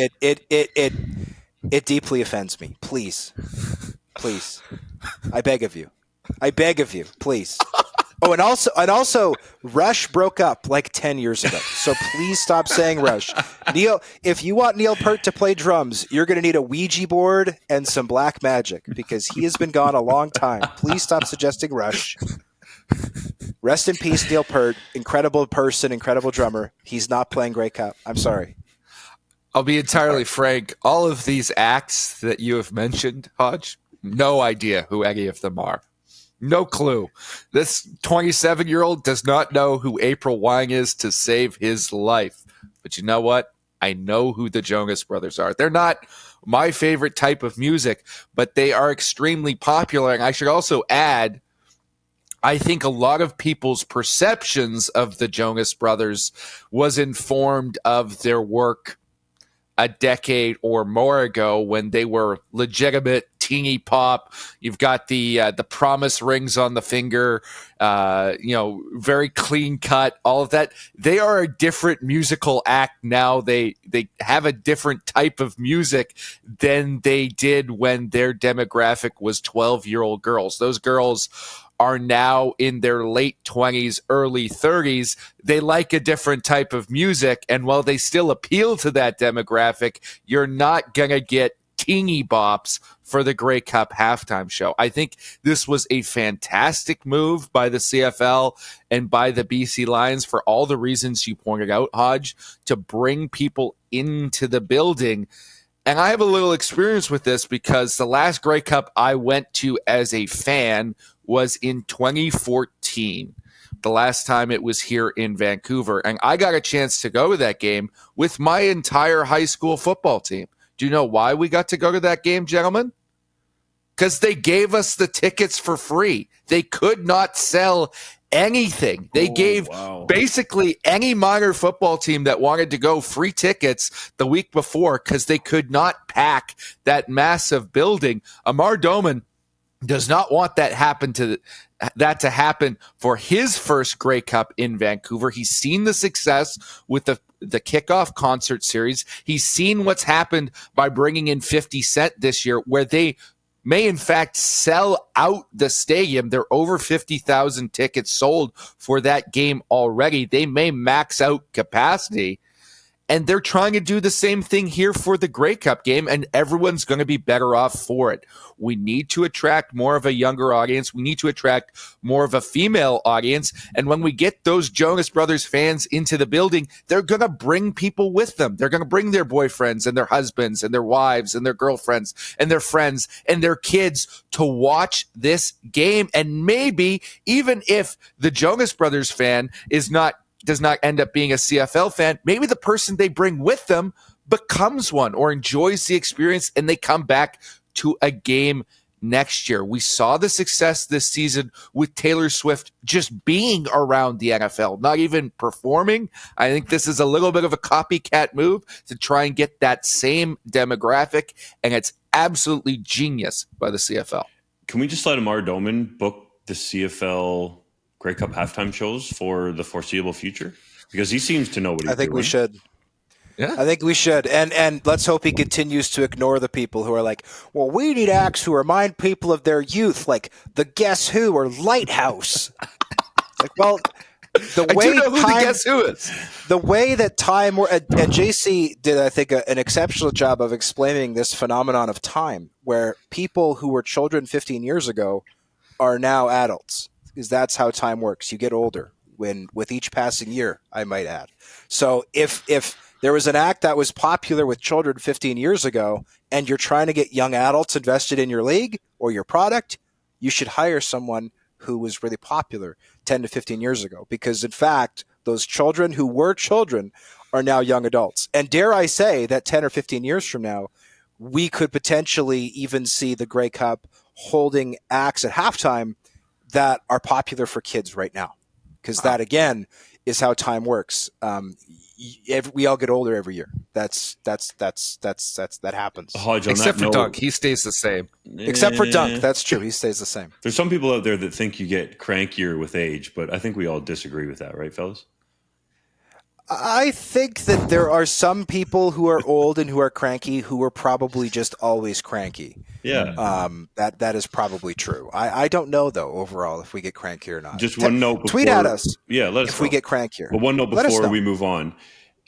It deeply offends me. Please, please. I beg of you. I beg of you, please. Oh, and also, Rush broke up like 10 years ago. So please stop saying Rush. Neil, if you want Neil Peart to play drums, you're going to need a Ouija board and some black magic, because he has been gone a long time. Please stop suggesting Rush. Rest in peace, Neil Peart. Incredible person, incredible drummer. He's not playing Grey Cup. I'm sorry.
I'll be entirely frank. All of these acts that you have mentioned, Hodge, no idea who any of them are. No clue. This 27-year-old does not know who April Wine is to save his life. But you know what? I know who the Jonas Brothers are. They're not my favorite type of music, but they are extremely popular. And I should also add, I think a lot of people's perceptions of the Jonas Brothers was informed of their work a decade or more ago when they were legitimate teeny pop. You've got the promise rings on the finger, very clean cut, all of that. They are a different musical act now. They have a different type of music than they did when their demographic was 12-year-old girls. Those girls are now in their late 20s, early 30s. They like a different type of music. And while they still appeal to that demographic, you're not going to get teeny bops for the Grey Cup halftime show. I think this was a fantastic move by the CFL and by the BC Lions for all the reasons you pointed out, Hodge, to bring people into the building. And I have a little experience with this because the last Grey Cup I went to as a fan was in 2014. The last time it was here in Vancouver. And I got a chance to go to that game with my entire high school football team. Do you know why we got to go to that game, gentlemen? Because they gave us the tickets for free. They could not sell anything. They gave basically any minor football team that wanted to go free tickets the week before because they could not pack that massive building. Amar Doman does not want that to happen for his first Grey Cup in Vancouver. He's seen the success with the kickoff concert series. He's seen what's happened by bringing in 50 Cent this year, where they may in fact sell out the stadium. There are over 50,000 tickets sold for that game already. They may max out capacity. And they're trying to do the same thing here for the Grey Cup game, and everyone's going to be better off for it. We need to attract more of a younger audience. We need to attract more of a female audience. And when we get those Jonas Brothers fans into the building, they're going to bring people with them. They're going to bring their boyfriends and their husbands and their wives and their girlfriends and their friends and their kids to watch this game. And maybe even if the Jonas Brothers fan does not end up being a CFL fan, maybe the person they bring with them becomes one or enjoys the experience and they come back to a game next year. We saw the success this season with Taylor Swift just being around the NFL, not even performing. I think this is a little bit of a copycat move to try and get that same demographic, and it's absolutely genius by the CFL.
Can we just let Amar Doman book the CFL Grey Cup halftime shows for the foreseeable future? Because he seems to know what he's doing.
I think we should.
Yeah.
I think we should. And let's hope he continues to ignore the people who are like, well, we need acts who remind people of their youth, like the Guess Who or Lighthouse. Like, well, the way
I do know who the Guess Who is.
The way that time and JC did, I think, an exceptional job of explaining this phenomenon of time, where people who were children 15 years ago are now adults. Because that's how time works. You get older with each passing year, I might add. So if there was an act that was popular with children 15 years ago and you're trying to get young adults invested in your league or your product, you should hire someone who was really popular 10 to 15 years ago. Because in fact, those children who were children are now young adults. And dare I say that 10 or 15 years from now, we could potentially even see the Grey Cup holding acts at halftime that are popular for kids right now, because that again is how time works. We all get older every year. That happens.
Hodge,
except for Dunk, he stays the same.
Except for Dunk, that's true. He stays the same.
There's some people out there that think you get crankier with age, but I think we all disagree with that, right, fellas?
I think that there are some people who are old and who are cranky who are probably just always cranky.
Yeah.
That is probably true. I don't know, though, overall, if we get cranky or not.
Just one note before.
Tweet at us.
Yeah, let us
if
know.
we get crankier.
But one note before we move on.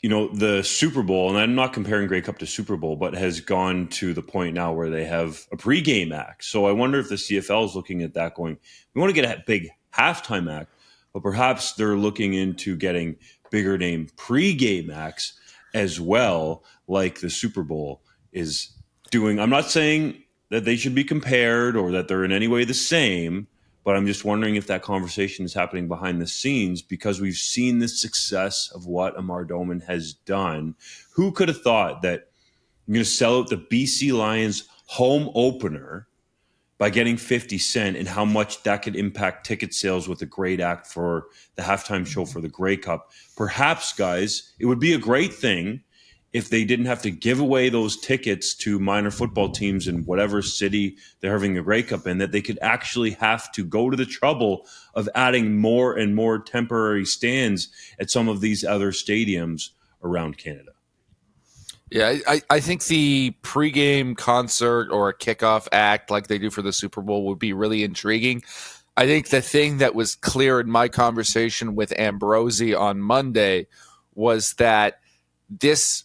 You know, the Super Bowl, and I'm not comparing Grey Cup to Super Bowl, but has gone to the point now where they have a pregame act. So I wonder if the CFL is looking at that going, we want to get a big halftime act, but perhaps they're looking into getting bigger name pregame acts as well, like the Super Bowl is doing. I'm not saying that they should be compared or that they're in any way the same, but I'm just wondering if that conversation is happening behind the scenes, because we've seen the success of what Amar Doman has done. Who could have thought that you're going to sell out the BC Lions home opener by getting 50 Cent, and how much that could impact ticket sales with a great act for the halftime show for the Grey Cup? Perhaps, guys, it would be a great thing if they didn't have to give away those tickets to minor football teams in whatever city they're having the Grey Cup in, that they could actually have to go to the trouble of adding more and more temporary stands at some of these other stadiums around Canada.
Yeah, I think the pregame concert or a kickoff act like they do for the Super Bowl would be really intriguing. I think the thing that was clear in my conversation with Ambrosi on Monday was that this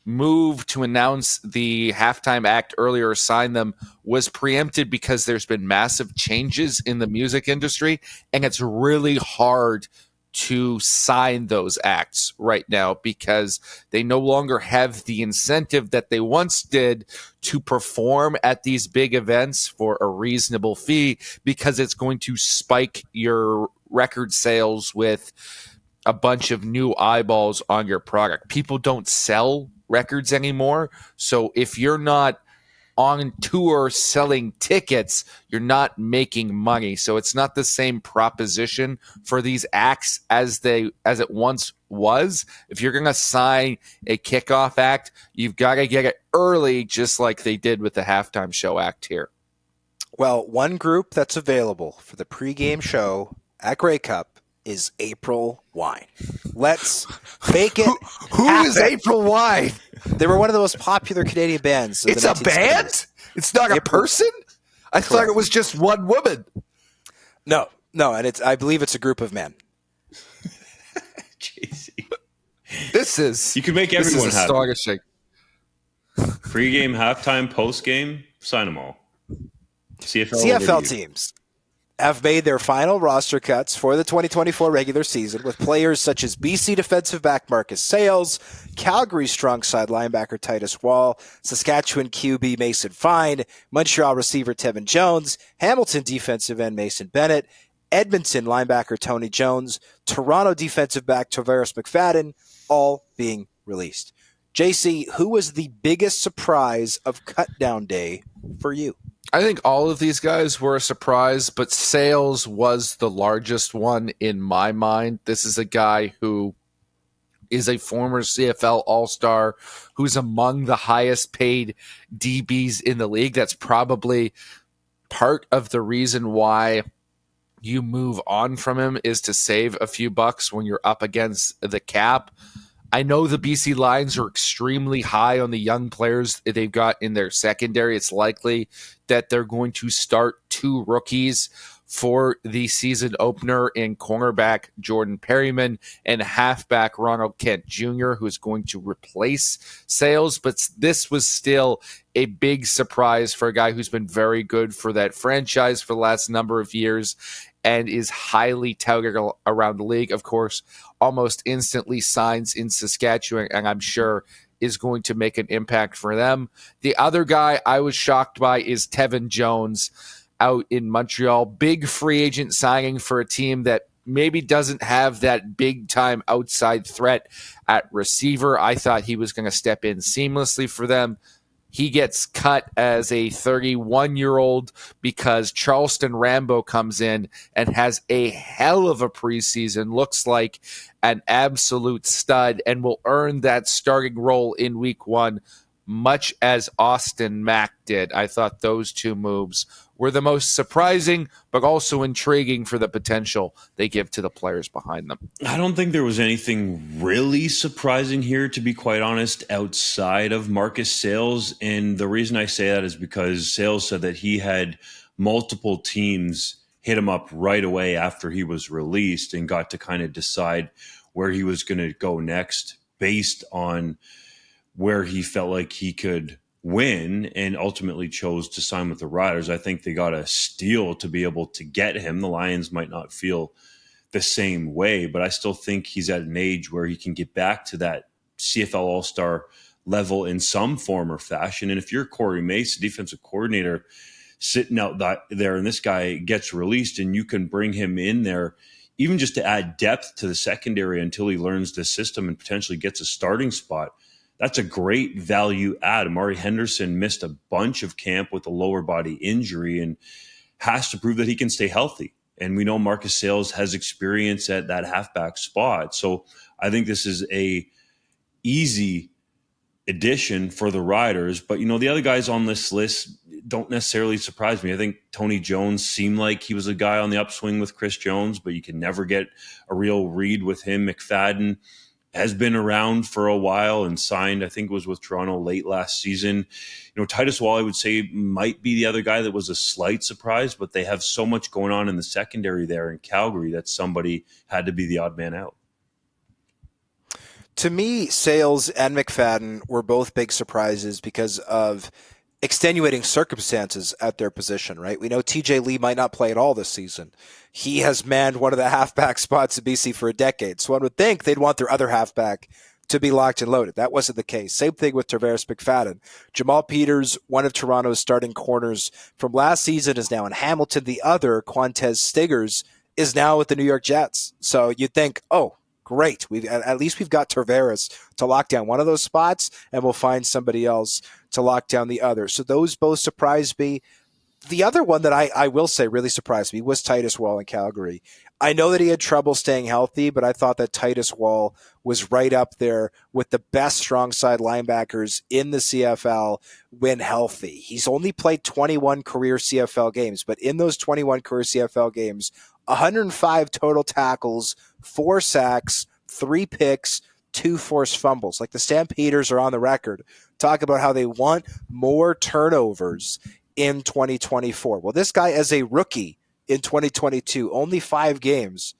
move to announce the halftime act earlier or sign them was preempted because there's been massive changes in the music industry, and it's really hard to sign those acts right now because they no longer have the incentive that they once did to perform at these big events for a reasonable fee, because it's going to spike your record sales with a bunch of new eyeballs on your product. People don't sell records anymore. So if you're not on tour selling tickets, you're not making money. So it's not the same proposition for these acts as it once was. If you're going to sign a kickoff act, you've got to get it early, just like they did with the halftime show act here.
Well, one group that's available for the pregame show at Grey Cup is April Wine. Let's make it
Who
happen.
is April Wine?
They were one of the most popular Canadian bands.
It's a band? It's not a person? I thought it was just one woman.
No, and I believe it's a group of men.
JC.
You
can make everyone happy.
Astonishing.
Pre-game, halftime, post-game, sign them all.
CFL teams have made their final roster cuts for the 2024 regular season, with players such as BC defensive back Marcus Sayles, Calgary strong side linebacker Titus Wall, Saskatchewan QB Mason Fine, Montreal receiver Tevin Jones, Hamilton defensive end Mason Bennett, Edmonton linebacker Tony Jones, Toronto defensive back Tavares McFadden, all being released. JC, who was the biggest surprise of cutdown day for you?
I think all of these guys were a surprise, but Sayles was the largest one in my mind. This is a guy who is a former CFL All-Star, who's among the highest paid DBs in the league. That's probably part of the reason why you move on from him, is to save a few bucks when you're up against the cap. I know the BC Lions are extremely high on the young players they've got in their secondary. It's likely that they're going to start two rookies for the season opener in cornerback Jordan Perryman and halfback Ronald Kent Jr., who's going to replace Sayles. But this was still a big surprise for a guy who's been very good for that franchise for the last number of years and is highly touted around the league. Of course, almost instantly signs in Saskatchewan, and I'm sure is going to make an impact for them. The other guy I was shocked by is Tevin Jones out in Montreal. Big free agent signing for a team that maybe doesn't have that big-time outside threat at receiver. I thought he was going to step in seamlessly for them. He gets cut as a 31-year-old because Charleston Rambo comes in and has a hell of a preseason, looks like an absolute stud, and will earn that starting role in week one, much as Austin Mack did. I thought those two moves were the most surprising, but also intriguing for the potential they give to the players behind them.
I don't think there was anything really surprising here, to be quite honest, outside of Marcus Sayles. And the reason I say that is because Sayles said that he had multiple teams hit him up right away after he was released and got to kind of decide where he was going to go next based on where he felt like he could win, and ultimately chose to sign with the Riders. I think they got a steal to be able to get him. The Lions might not feel the same way, but I still think he's at an age where he can get back to that CFL All-Star level in some form or fashion. And if you're Corey Mace, the defensive coordinator, sitting out there and this guy gets released and you can bring him in there, even just to add depth to the secondary until he learns the system and potentially gets a starting spot, that's a great value add. Amari Henderson missed a bunch of camp with a lower body injury and has to prove that he can stay healthy. And we know Marcus Sayles has experience at that halfback spot. So I think this is a easy addition for the Riders. But, you know, the other guys on this list don't necessarily surprise me. I think Tony Jones seemed like he was a guy on the upswing with Chris Jones, but you can never get a real read with him. McFadden has been around for a while and signed, I think it was with Toronto late last season. Titus Wall, I would say, might be the other guy that was a slight surprise, but they have so much going on in the secondary there in Calgary that somebody had to be the odd man out.
To me, Sales and McFadden were both big surprises because of extenuating circumstances at their position, right? We know TJ Lee might not play at all this season. He has manned one of the halfback spots at BC for a decade. So one would think they'd want their other halfback to be locked and loaded. That wasn't the case. Same thing with Tavares McFadden. Jamal Peters, one of Toronto's starting corners from last season, is now in Hamilton. The other, Quantez Stiggers, is now with the New York Jets. So you'd think, oh, great. At least we've got Tavares to lock down one of those spots, and we'll find somebody else to lock down the other. So those both surprised me. The other one that I will say really surprised me was Titus Wall in Calgary. I know that he had trouble staying healthy, but I thought that Titus Wall was right up there with the best strong side linebackers in the CFL when healthy. He's only played 21 career CFL games, but in those 21 career CFL games, 105 total tackles, 4 sacks, 3 picks, 2 forced fumbles. Like the Stampeders are on the record, talk about how they want more turnovers in 2024. Well, this guy, as a rookie in 2022, only 5 games,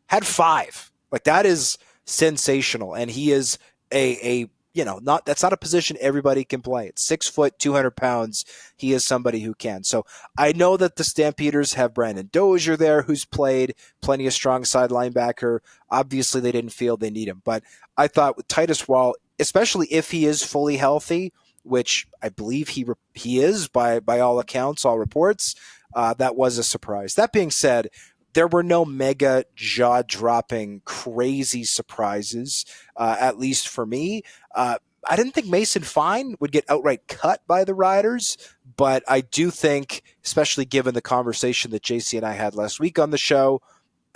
had 5. Like, that is sensational. And he is that's not a position everybody can play. It's 6 foot, 200 pounds. He is somebody who can. So I know that the Stampeders have Brandon Dozier there, who's played plenty of strong side linebacker. Obviously, they didn't feel they need him. But I thought with Titus Wall, especially if he is fully healthy, which I believe he is by all accounts, all reports, that was a surprise. That being said, there were no mega jaw-dropping, crazy surprises, at least for me. I didn't think Mason Fine would get outright cut by the Riders, but I do think, especially given the conversation that JC and I had last week on the show,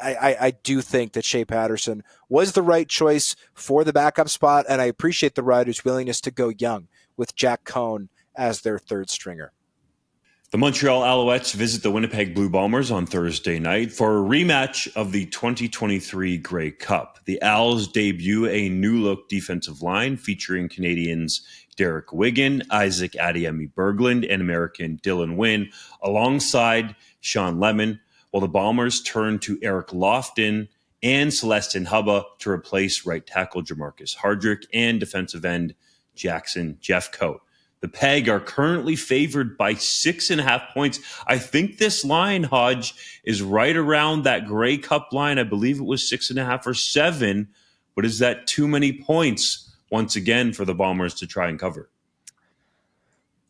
I do think that Shea Patterson was the right choice for the backup spot, and I appreciate the Riders' willingness to go young with Jack Cohn as their third stringer.
The Montreal Alouettes visit the Winnipeg Blue Bombers on Thursday night for a rematch of the 2023 Grey Cup. The Owls debut a new-look defensive line featuring Canadians Derek Wigan, Isaac Adiemi-Berglund, and American Dylan Wynn, alongside Sean Lemon, while the Bombers turn to Eric Lofton and Celestin Hubba to replace right tackle Jamarcus Hardrick and defensive end Jackson Jeffcoat. The Peg are currently favored by 6.5 points. I think this line, Hodge, is right around that Grey Cup line. I believe it was 6.5 or 7. But is that too many points once again for the Bombers to try and cover?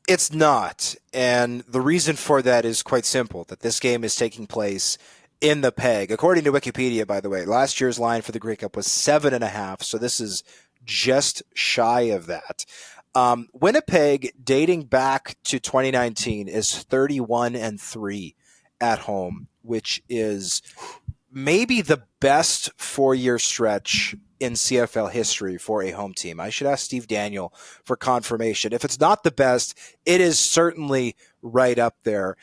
It's not. And the reason for that is quite simple, that this game is taking place in the Peg. According to Wikipedia, by the way, last year's line for the Grey Cup was 7.5. So this is just shy of that. Winnipeg, dating back to 2019, is 31-3 at home, which is maybe the best 4-year stretch in CFL history for a home team. I should ask Steve Daniel for confirmation. If it's not the best, it is certainly right up there.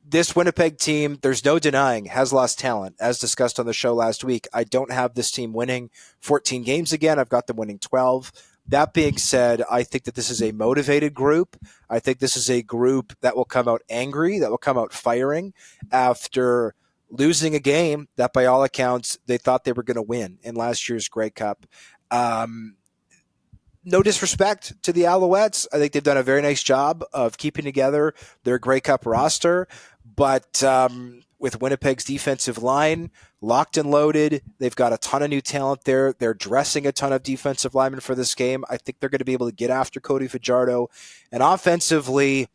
This Winnipeg team, there's no denying, has lost talent. As discussed on the show last week, I don't have this team winning 14 games again. I've got them winning 12. That being said, I think that this is a motivated group. I think this is a group that will come out angry, that will come out firing after losing a game that, by all accounts, they thought they were going to win in last year's Grey Cup. No disrespect to the Alouettes. I think they've done a very nice job of keeping together their Grey Cup roster. But with Winnipeg's defensive line locked and loaded, they've got a ton of new talent there. They're dressing a ton of defensive linemen for this game. I think they're going to be able to get after Cody Fajardo. And offensively,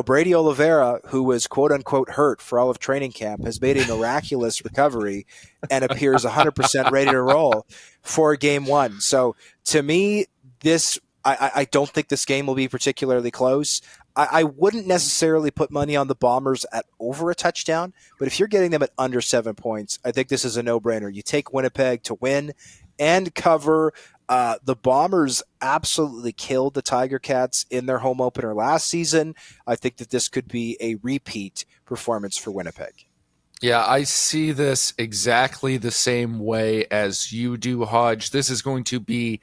Brady Oliveira, who was quote-unquote hurt for all of training camp, has made a miraculous recovery and appears 100% ready to roll for game 1. So to me, I don't think this game will be particularly close. I wouldn't necessarily put money on the Bombers at over a touchdown, but if you're getting them at under 7 points, I think this is a no-brainer. You take Winnipeg to win and cover. The Bombers absolutely killed the Tiger Cats in their home opener last season. I think that this could be a repeat performance for Winnipeg.
Yeah, I see this exactly the same way as you do, Hodge. This is going to be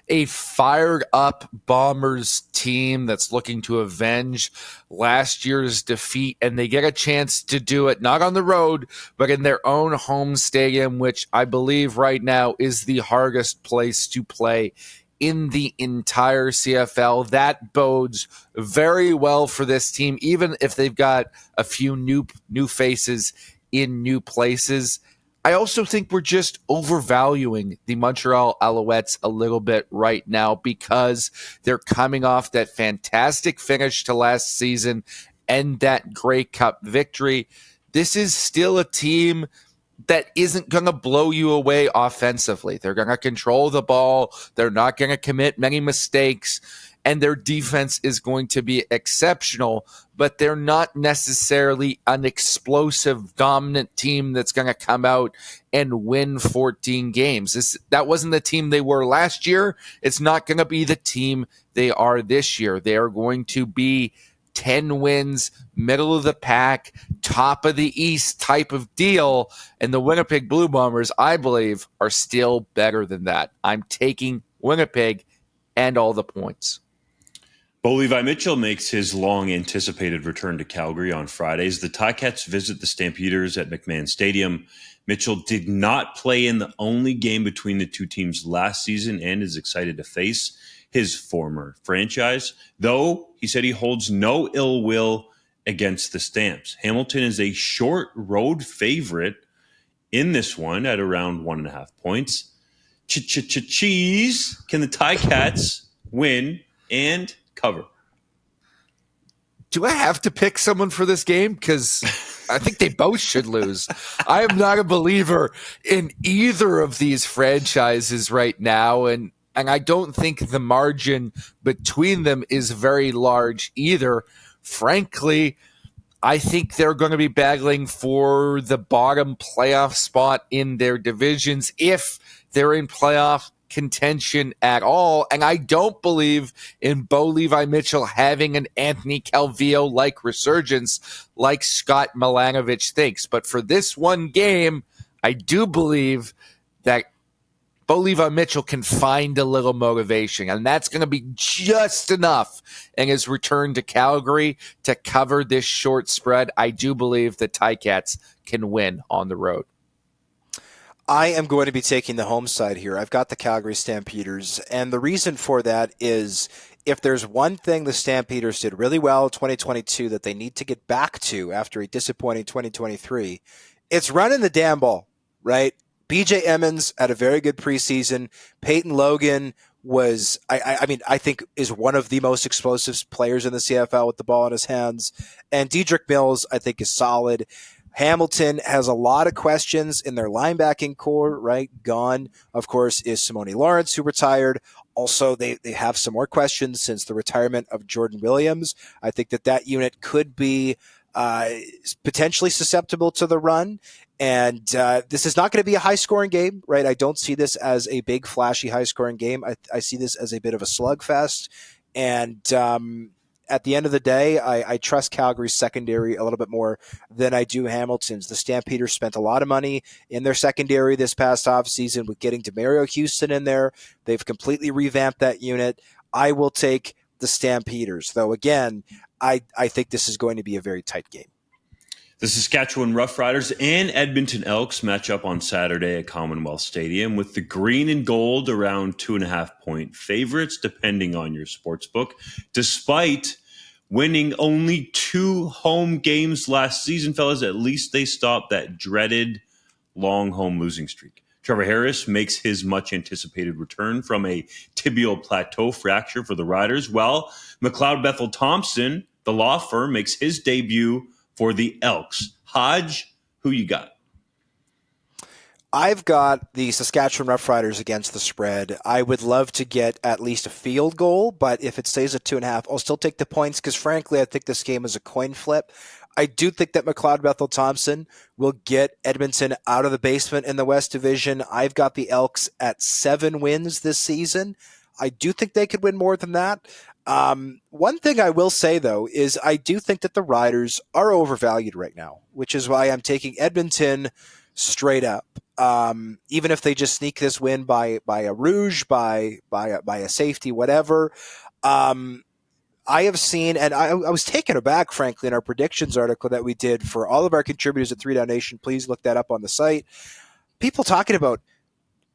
a fired up Bombers team that's looking to avenge last year's defeat, and they get a chance to do it not on the road, but in their own home stadium, which I believe right now is the hardest place to play in the entire CFL. That bodes very well for this team, even if they've got a few new faces in new places. I also think we're just overvaluing the Montreal Alouettes a little bit right now because they're coming off that fantastic finish to last season and that Grey Cup victory. This is still a team that isn't going to blow you away offensively. They're going to control the ball. They're not going to commit many mistakes. And their defense is going to be exceptional, but they're not necessarily an explosive, dominant team that's going to come out and win 14 games. That wasn't the team they were last year. It's not going to be the team they are this year. They are going to be 10 wins, middle of the pack, top of the East type of deal. And the Winnipeg Blue Bombers, I believe, are still better than that. I'm taking Winnipeg and all the points.
Bo Levi Mitchell makes his long-anticipated return to Calgary on Fridays. The Ticats visit the Stampeders at McMahon Stadium. Mitchell did not play in the only game between the two teams last season and is excited to face his former franchise, though he said he holds no ill will against the Stamps. Hamilton is a short road favorite in this one at around 1.5 points. Cheese. Can the Ticats win and cover?
Do I have to pick someone for this game? Because I think they both should lose. I am not a believer in either of these franchises right now, and I don't think the margin between them is very large either. Frankly, I think they're going to be battling for the bottom playoff spot in their divisions if they're in playoff contention at all. And I don't believe in Bo Levi Mitchell having an Anthony Calvillo-like resurgence like Scott Milanovich thinks. But for this one game, I do believe that Bo Levi Mitchell can find a little motivation, and that's going to be just enough in his return to Calgary to cover this short spread. I do believe the Ticats can win on the road.
I am going to be taking the home side here. I've got the Calgary Stampeders, and the reason for that is if there's one thing the Stampeders did really well in 2022 that they need to get back to after a disappointing 2023, it's running the damn ball, right? BJ Emmons had a very good preseason. Peyton Logan was, I think, is one of the most explosive players in the CFL with the ball in his hands. And Dedrick Mills, I think, is solid. Hamilton has a lot of questions in their linebacking core, right? Gone, of course, is Simone Lawrence, who retired. Also, they have some more questions since the retirement of Jordan Williams. I think that unit could be potentially susceptible to the run. And this is not going to be a high-scoring game, right? I don't see this as a big, flashy, high-scoring game. I see this as a bit of a slugfest. And at the end of the day, I trust Calgary's secondary a little bit more than I do Hamilton's. The Stampeders spent a lot of money in their secondary this past offseason with getting DeMario Houston in there. They've completely revamped that unit. I will take the Stampeders, though, again, I think this is going to be a very tight game.
The Saskatchewan Roughriders and Edmonton Elks match up on Saturday at Commonwealth Stadium with the green and gold around 2.5-point favorites, depending on your sportsbook. Despite winning only 2 home games last season, fellas, at least they stopped that dreaded long home losing streak. Trevor Harris makes his much-anticipated return from a tibial plateau fracture for the Riders, while McLeod Bethel Thompson, the law firm, makes his debut for the Elks. Hodge, who you got?
I've got the Saskatchewan Roughriders against the spread. I would love to get at least a field goal, but if it stays at 2.5, I'll still take the points because, frankly, I think this game is a coin flip. I do think that McLeod Bethel Thompson will get Edmonton out of the basement in the West Division. I've got the Elks at 7 wins this season. I do think they could win more than that. One thing I will say, though, is I do think that the Riders are overvalued right now, which is why I'm taking Edmonton straight up. Even if they just sneak this win by a rouge, by a safety, whatever. I have seen, and I was taken aback, frankly, in our predictions article that we did for all of our contributors at 3 Down Nation. Please look that up on the site. People talking about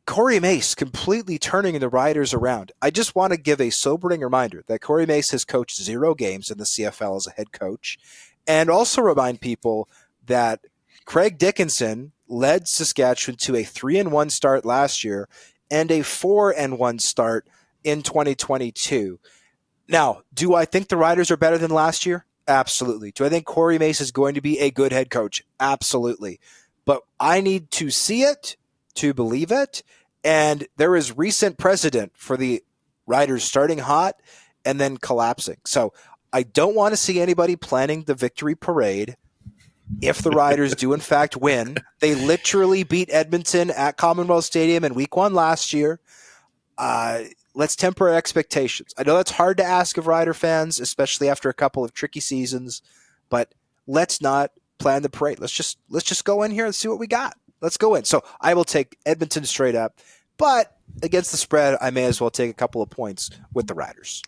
Corey Mace completely turning the Riders around. I just want to give a sobering reminder that Corey Mace has coached 0 games in the CFL as a head coach, and also remind people that Craig Dickinson led Saskatchewan to a 3-1 start last year and a 4-1 start in 2022. Now, do I think the Riders are better than last year? Absolutely. Do I think Corey Mace is going to be a good head coach? Absolutely. But I need to see it to believe it. And there is recent precedent for the Riders starting hot and then collapsing. So I don't want to see anybody planning the victory parade if the Riders do in fact win. They literally beat Edmonton at Commonwealth Stadium in week 1 last year. Let's temper our expectations. I know that's hard to ask of Rider fans, especially after a couple of tricky seasons, but let's not plan the parade. Let's just go in here and see what we got. Let's go in. So I will take Edmonton straight up, but against the spread, I may as well take a couple of points with the Riders.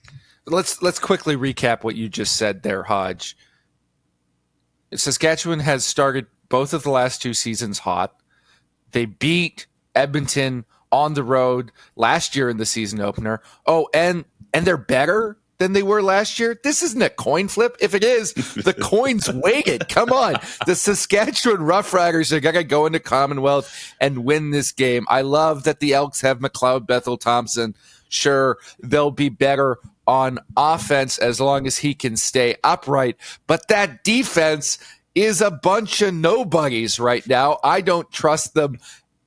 Let's quickly recap what you just said there, Hodge. Saskatchewan has started both of the last 2 seasons hot. They beat Edmonton on the road last year in the season opener. Oh, and they're better than they were last year. This isn't a coin flip. If it is, the coin's weighted. Come on. The Saskatchewan Roughriders are going to go into Commonwealth and win this game. I love that the Elks have McLeod Bethel Thompson. Sure, they'll be better on offense as long as he can stay upright. But that defense is a bunch of nobodies right now. I don't trust them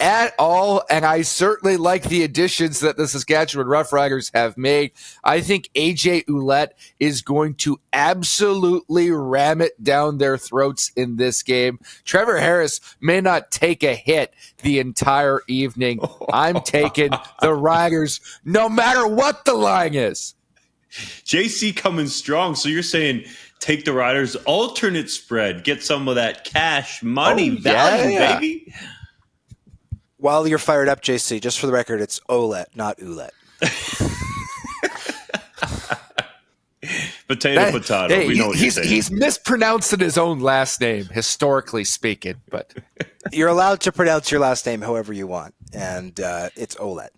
at all, and I certainly like the additions that the Saskatchewan Roughriders have made. I think AJ Ouellette is going to absolutely ram it down their throats in this game. Trevor Harris may not take a hit the entire evening. I'm taking the Riders no matter what the line is.
JC coming strong, so you're saying take the Riders alternate spread, get some of that cash money value, baby.
While you're fired up, JC, just for the record, it's Ouellette, not Ouellette.
Potato.
Hey,
we know what you're saying.
He's mispronouncing his own last name, historically speaking. But
you're allowed to pronounce your last name however you want, and it's Ouellette.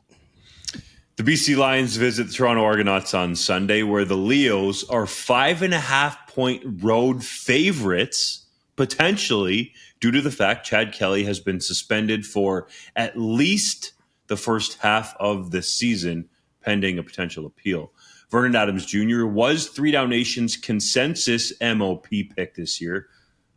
The BC Lions visit the Toronto Argonauts on Sunday, where the Leos are 5.5-point road favorites, potentially, due to the fact Chad Kelly has been suspended for at least the first half of the season, pending a potential appeal. Vernon Adams Jr. was 3 Down Nation's consensus MOP pick this year.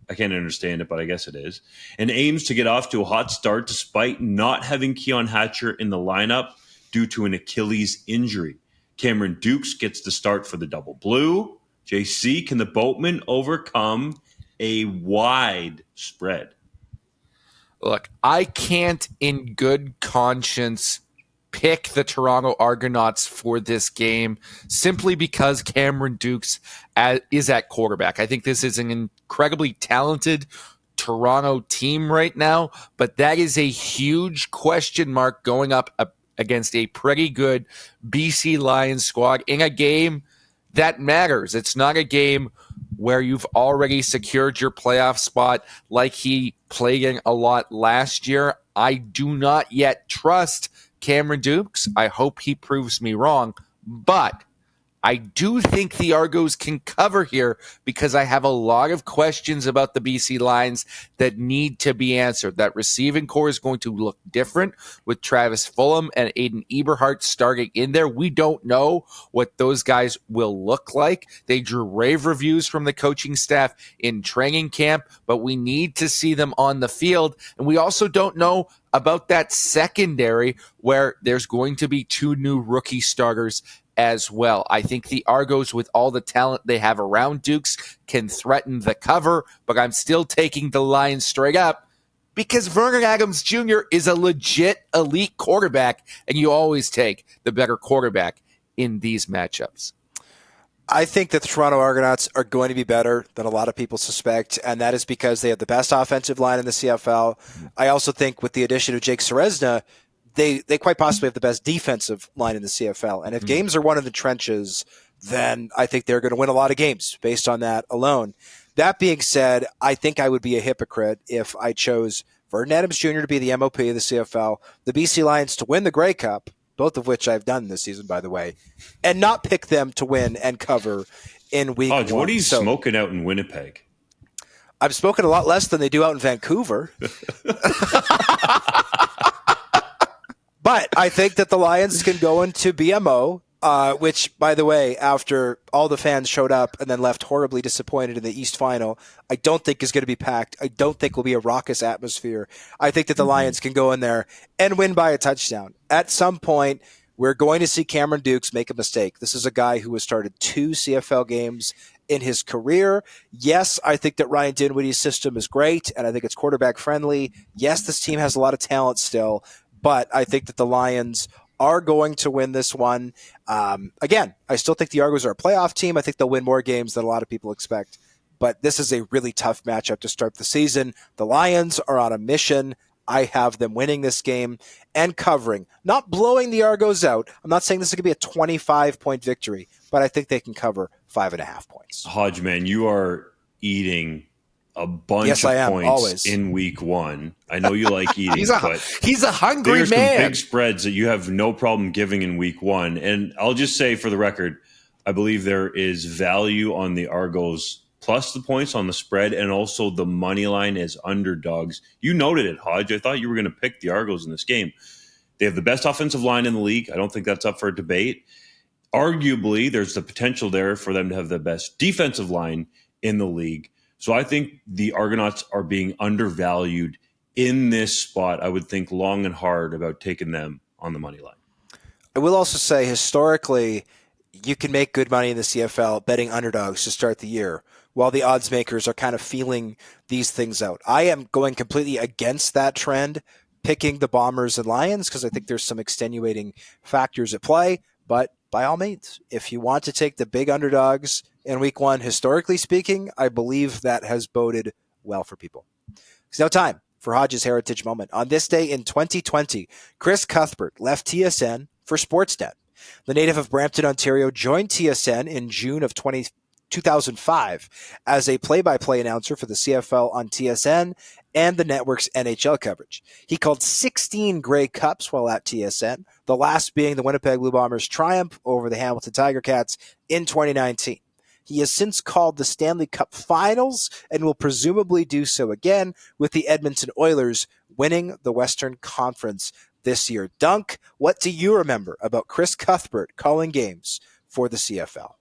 I can't understand it, but I guess it is. And aims to get off to a hot start despite not having Keon Hatcher in the lineup due to an Achilles injury. Cameron Dukes gets the start for the Double Blue. JC, can the Boatmen overcome a wide spread?
Look, I can't in good conscience pick the Toronto Argonauts for this game simply because Cameron Dukes is at quarterback. I think this is an incredibly talented Toronto team right now, but that is a huge question mark going up against a pretty good BC Lions squad in a game that matters. It's not a game where you've already secured your playoff spot like he played in a lot last year. I do not yet trust Cameron Dukes. I hope he proves me wrong, but I do think the Argos can cover here because I have a lot of questions about the BC Lions that need to be answered. That receiving core is going to look different with Travis Fulham and Aiden Eberhardt starting in there. We don't know what those guys will look like. They drew rave reviews from the coaching staff in training camp, but we need to see them on the field. And we also don't know about that secondary where there's going to be 2 new rookie starters as well. I think the Argos, with all the talent they have around Dukes, can threaten the cover, but I'm still taking the Lions straight up because Vernon Adams Jr. is a legit elite quarterback, and you always take the better quarterback in these matchups.
I think that the Toronto Argonauts are going to be better than a lot of people suspect, and that is because they have the best offensive line in the CFL. I also think with the addition of Jake Serezna, they quite possibly have the best defensive line in the CFL. And if games are won in the trenches, then I think they're going to win a lot of games based on that alone. That being said, I think I would be a hypocrite if I chose Vernon Adams Jr. to be the MOP of the CFL, the BC Lions to win the Grey Cup, both of which I've done this season, by the way, and not pick them to win and cover in week
Hodge,
one.
what are you smoking out in Winnipeg?
I'm smoking a lot less than they do out in Vancouver. But I think that the Lions can go into BMO, which, by the way, after all the fans showed up and then left horribly disappointed in the East Final, I don't think is going to be packed. I don't think will be a raucous atmosphere. I think that the Lions can go in there and win by a touchdown. At some point, we're going to see Cameron Dukes make a mistake. This is a guy who has started 2 CFL games in his career. Yes, I think that Ryan Dinwiddie's system is great, and I think it's quarterback friendly. Yes, this team has a lot of talent still, but I think that the Lions are going to win this one. Again, I still think the Argos are a playoff team. I think they'll win more games than a lot of people expect. But this is a really tough matchup to start the season. The Lions are on a mission. I have them winning this game and covering, not blowing the Argos out. I'm not saying this is going to be a 25-point victory, but I think they can cover 5.5 points.
Hodge, man, you are eating a bunch
Yes,
of
I am,
points
always.
in week one. I know you like eating,
He's a hungry
there's
man.
some big spreads that you have no problem giving in week one. And I'll just say for the record, I believe there is value on the Argos plus the points on the spread and also the money line as underdogs. You noted it, Hodge. I thought you were going to pick the Argos in this game. They have the best offensive line in the league. I don't think that's up for a debate. Arguably, there's the potential there for them to have the best defensive line in the league. So I think the Argonauts are being undervalued in this spot. I would think long and hard about taking them on the money line.
I will also say, historically, you can make good money in the CFL betting underdogs to start the year, while the odds makers are kind of feeling these things out. I am going completely against that trend, picking the Bombers and Lions, because I think there's some extenuating factors at play. But by all means, if you want to take the big underdogs in week one, historically speaking, I believe that has boded well for people. It's now time for Hodge's Heritage Moment. On this day in 2020, Chris Cuthbert left TSN for Sportsnet. The native of Brampton, Ontario, joined TSN in June of 2005 as a play-by-play announcer for the CFL on TSN and the network's NHL coverage. He called 16 Grey Cups while at TSN, the last being the Winnipeg Blue Bombers' triumph over the Hamilton Tiger Cats in 2019. He has since called the Stanley Cup Finals and will presumably do so again with the Edmonton Oilers winning the Western Conference this year. Dunk, what do you remember about Chris Cuthbert calling games for the CFL?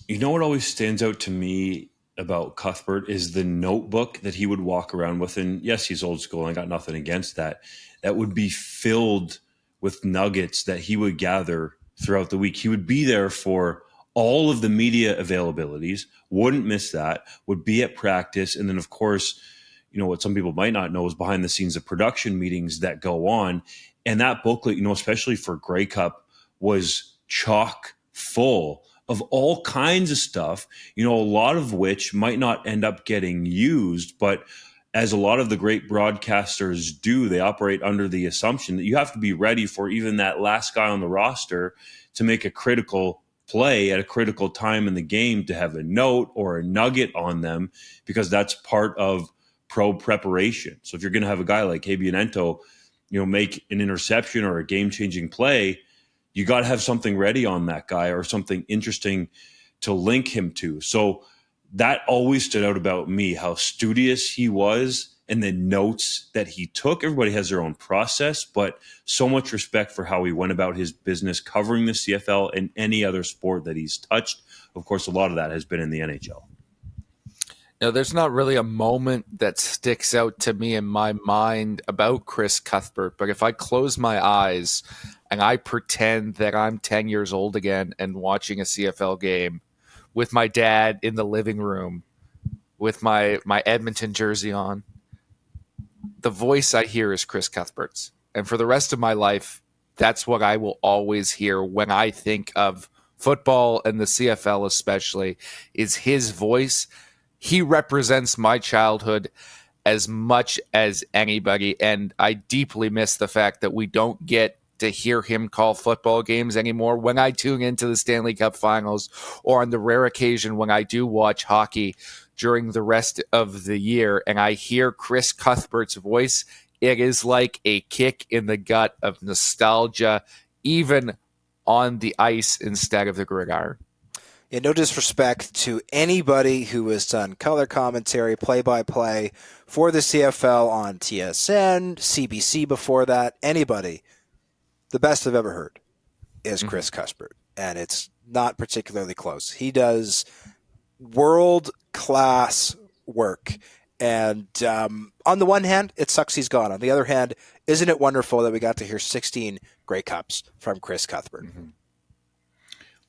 You know what always stands out to me about Cuthbert is the notebook that he would walk around with. And yes, he's old school, and I got nothing against that. That would be filled with nuggets that he would gather throughout the week. He would be there for all of the media availabilities, wouldn't miss that, would be at practice. And then, of course, you know, what some people might not know is behind the scenes of production meetings that go on. And that booklet, you know, especially for Grey Cup, was chock full of all kinds of stuff, you know, a lot of which might not end up getting used. But as a lot of the great broadcasters do, they operate under the assumption that you have to be ready for even that last guy on the roster to make a critical play at a critical time in the game, to have a note or a nugget on them, because that's part of pro preparation. So if you're going to have a guy like Habianento, you know, make an interception or a game-changing play, you got to have something ready on that guy or something interesting to link him to. So that always stood out about me, how studious he was and the notes that he took. Everybody has their own process, but so much respect for how he went about his business covering the CFL and any other sport that he's touched. Of course, a lot of that has been in the NHL.
Now, there's not really a moment that sticks out to me in my mind about Chris Cuthbert, but if I close my eyes and I pretend that I'm 10 years old again and watching a CFL game with my dad in the living room with my Edmonton jersey on, the voice I hear is Chris Cuthbert's. And for the rest of my life, that's what I will always hear when I think of football and the CFL especially, is his voice. He represents my childhood as much as anybody, and I deeply miss the fact that we don't get to hear him call football games anymore. When I tune into the Stanley Cup Finals, or on the rare occasion when I do watch hockey during the rest of the year and I hear Chris Cuthbert's voice, it is like a kick in the gut of nostalgia, even on the ice instead of the gridiron.
Yeah, no disrespect to anybody who has done color commentary, play-by-play for the CFL on TSN, CBC before that, anybody. The best I've ever heard is Chris Cuthbert, and it's not particularly close. He does world-class work, and on the one hand, it sucks he's gone. On the other hand, isn't it wonderful that we got to hear 16 Grey Cups from Chris Cuthbert?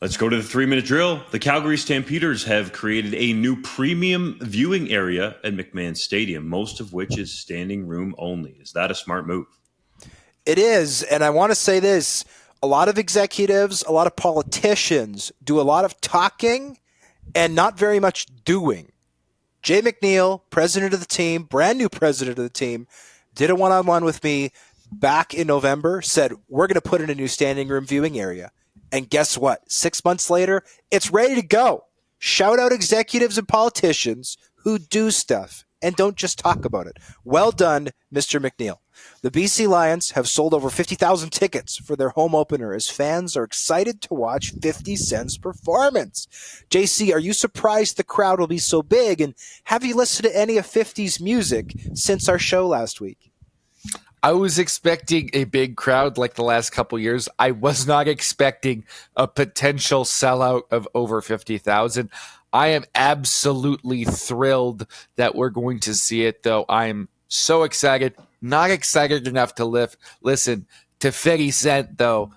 Let's go to the 3-minute drill. The Calgary Stampeders have created a new premium viewing area at McMahon Stadium, most of which is standing room only. Is that a smart move?
It is, and I want to say this. A lot of executives, a lot of politicians do a lot of talking and not very much doing. Jay McNeil, president of the team, brand new president of the team, did a one-on-one with me back in November, said, we're going to put in a new standing room viewing area. And guess what? 6 months later, it's ready to go. Shout out executives and politicians who do stuff and don't just talk about it. Well done, Mr. McNeil. The BC Lions have sold over 50,000 tickets for their home opener as fans are excited to watch 50 Cent's performance. JC, are you surprised the crowd will be so big? And have you listened to any of 50's music since our show last week?
I was expecting a big crowd like the last couple years. I was not expecting a potential sellout of over 50,000. I am absolutely thrilled that we're going to see it, though. I am so excited. Not excited enough to listen to 50 Cent, though.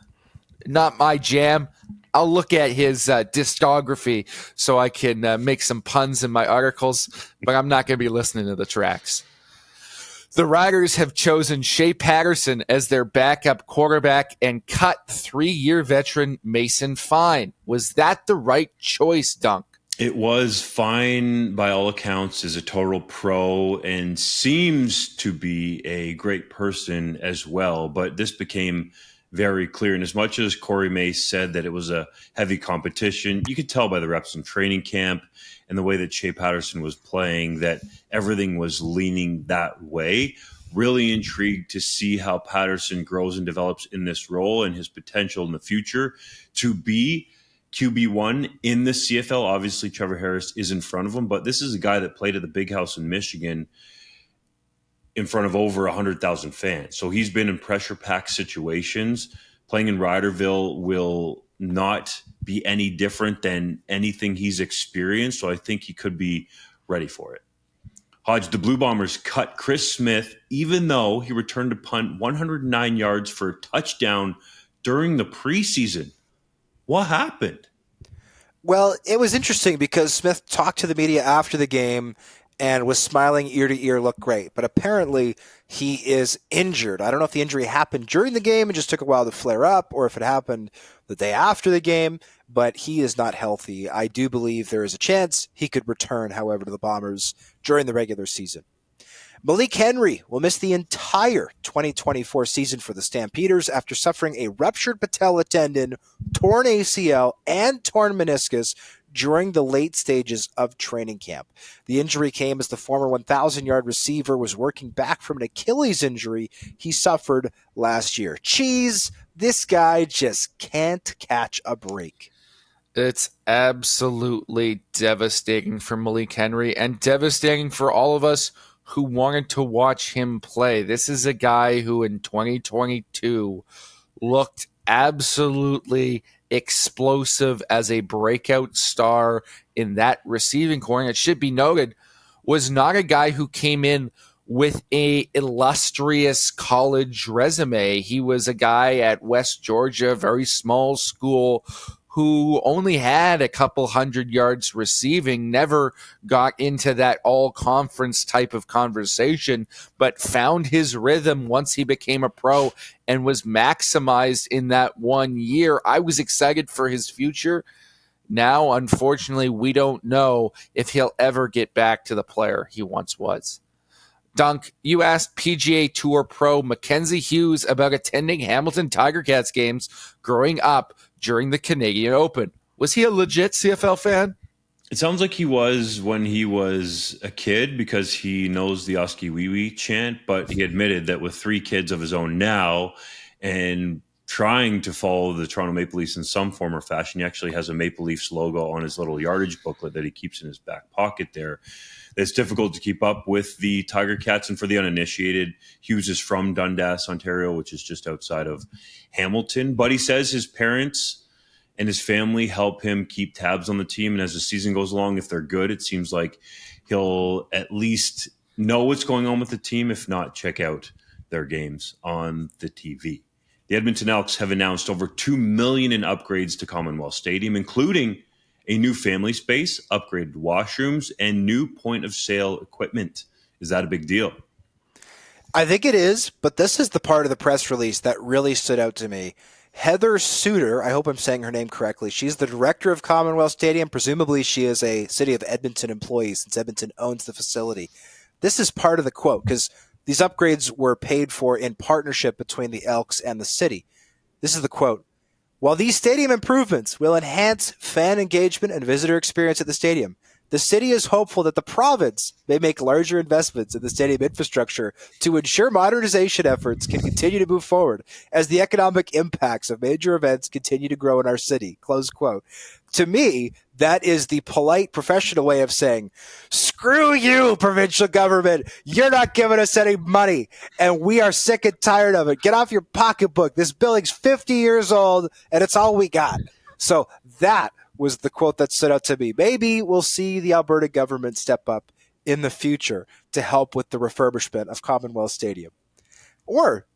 Not my jam. I'll look at his discography so I can make some puns in my articles, but I'm not going to be listening to the tracks. The Riders have chosen Shea Patterson as their backup quarterback and cut 3-year veteran Mason Fine. Was that the right choice, Dunk?
It was. Fine, by all accounts, is a total pro and seems to be a great person as well. But this became very clear. And as much as Corey Mace said that it was a heavy competition, you could tell by the reps in training camp and the way that Shea Patterson was playing that everything was leaning that way. Really intrigued to see how Patterson grows and develops in this role and his potential in the future to be QB1 in the CFL. Obviously, Trevor Harris is in front of him, but this is a guy that played at the Big House in Michigan in front of over 100,000 fans. So he's been in pressure-packed situations. Playing in Riderville will not be any different than anything he's experienced, so I think he could be ready for it. Hodge, the Blue Bombers cut Chris Smith, even though he returned to punt 109 yards for a touchdown during the preseason. What happened?
Well, it was interesting because Smith talked to the media after the game and was smiling ear to ear, looked great. But apparently he is injured. I don't know if the injury happened during the game and just took a while to flare up, or if it happened the day after the game, but he is not healthy. I do believe there is a chance he could return, however, to the Bombers during the regular season. Malik Henry will miss the entire 2024 season for the Stampeders after suffering a ruptured patella tendon, torn ACL, and torn meniscus during the late stages of training camp. The injury came as the former 1,000-yard receiver was working back from an Achilles injury he suffered last year. Cheese, this guy just can't catch a break.
It's absolutely devastating for Malik Henry and devastating for all of us who wanted to watch him play. This is a guy who in 2022 looked absolutely explosive as a breakout star in that receiving core. And it should be noted, was not a guy who came in with a illustrious college resume. He was a guy at West Georgia, very small school, who only had a couple hundred yards receiving, never got into that all-conference type of conversation, but found his rhythm once he became a pro and was maximized in that 1 year. I was excited for his future. Now, unfortunately, we don't know if he'll ever get back to the player he once was. Dunk, you asked PGA Tour pro Mackenzie Hughes about attending Hamilton Tiger Cats games growing up during the Canadian Open. Was he a legit CFL fan?
It sounds like he was when he was a kid because he knows the Oski Wee Wee chant, but he admitted that with 3 kids of his own now and trying to follow the Toronto Maple Leafs in some form or fashion, he actually has a Maple Leafs logo on his little yardage booklet that he keeps in his back pocket there. It's difficult to keep up with the Tiger Cats. And for the uninitiated, Hughes is from Dundas, Ontario, which is just outside of Hamilton. But he says his parents and his family help him keep tabs on the team. And as the season goes along, if they're good, it seems like he'll at least know what's going on with the team, if not check out their games on the TV. The Edmonton Elks have announced over $2 million in upgrades to Commonwealth Stadium, including a new family space, upgraded washrooms, and new point-of-sale equipment. Is that a big deal?
I think it is, but this is the part of the press release that really stood out to me. Heather Suter, I hope I'm saying her name correctly, she's the director of Commonwealth Stadium. Presumably she is a City of Edmonton employee since Edmonton owns the facility. This is part of the quote, because these upgrades were paid for in partnership between the Elks and the city. This is the quote. While these stadium improvements will enhance fan engagement and visitor experience at the stadium, the city is hopeful that the province may make larger investments in the stadium infrastructure to ensure modernization efforts can continue to move forward as the economic impacts of major events continue to grow in our city. Close quote. To me, that is the polite, professional way of saying, screw you, provincial government. You're not giving us any money, and we are sick and tired of it. Get off your pocketbook. This building's 50 years old, and it's all we got. So that was the quote that stood out to me. Maybe we'll see the Alberta government step up in the future to help with the refurbishment of Commonwealth Stadium. Or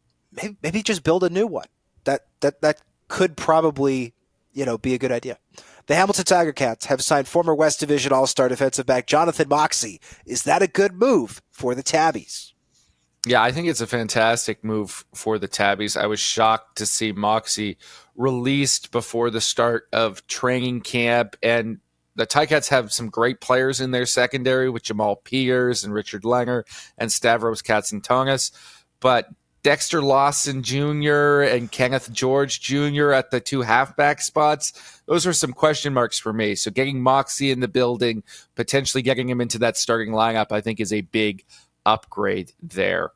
maybe just build a new one. That could probably, be a good idea. The Hamilton Tiger Cats have signed former West Division All-Star defensive back Jonathan Moxey. Is that a good move for the Tabbies?
Yeah, I think it's a fantastic move for the Tabbies. I was shocked to see Moxey released before the start of training camp, and the Ticats have some great players in their secondary with Jamal Piers and Richard Langer and Stavros Katsantongas, but Dexter Lawson Jr. and Kenneth George Jr. at the 2 halfback spots, those were some question marks for me. So getting Moxey in the building, potentially getting him into that starting lineup, I think is a big upgrade there.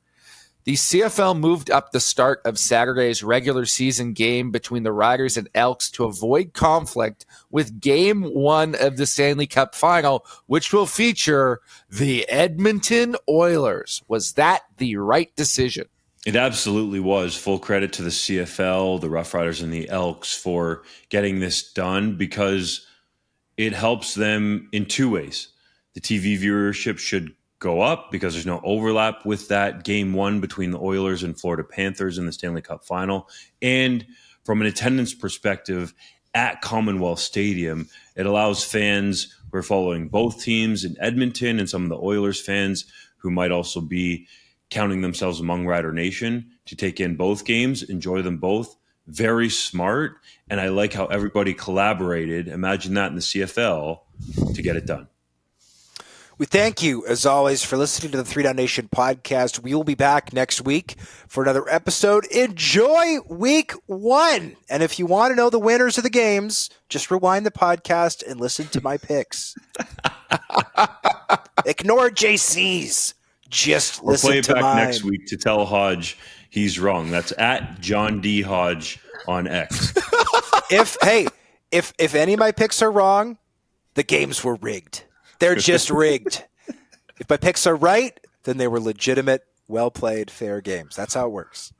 The CFL moved up the start of Saturday's regular season game between the Riders and Elks to avoid conflict with Game 1 of the Stanley Cup Final, which will feature the Edmonton Oilers. Was that the right decision?
It absolutely was. Full credit to the CFL, the Roughriders, and the Elks for getting this done because it helps them in 2 ways. The TV viewership should go up because there's no overlap with that Game 1 between the Oilers and Florida Panthers in the Stanley Cup Final. And from an attendance perspective at Commonwealth Stadium, it allows fans who are following both teams in Edmonton and some of the Oilers fans who might also be counting themselves among Rider Nation to take in both games, enjoy them both. Very smart. And I like how everybody collaborated. Imagine that in the CFL to get it done.
We thank you, as always, for listening to the 3 Down Nation podcast. We will be back next week for another episode. Enjoy week 1. And if you want to know the winners of the games, just rewind the podcast and listen to my picks. Ignore JC's. Just listen
play it
to
back
mine.
Next week to tell Hodge he's wrong. That's at John D. Hodge on X.
If any of my picks are wrong, the games were rigged. They're just rigged. If my picks are right, then they were legitimate, well-played, fair games. That's how it works.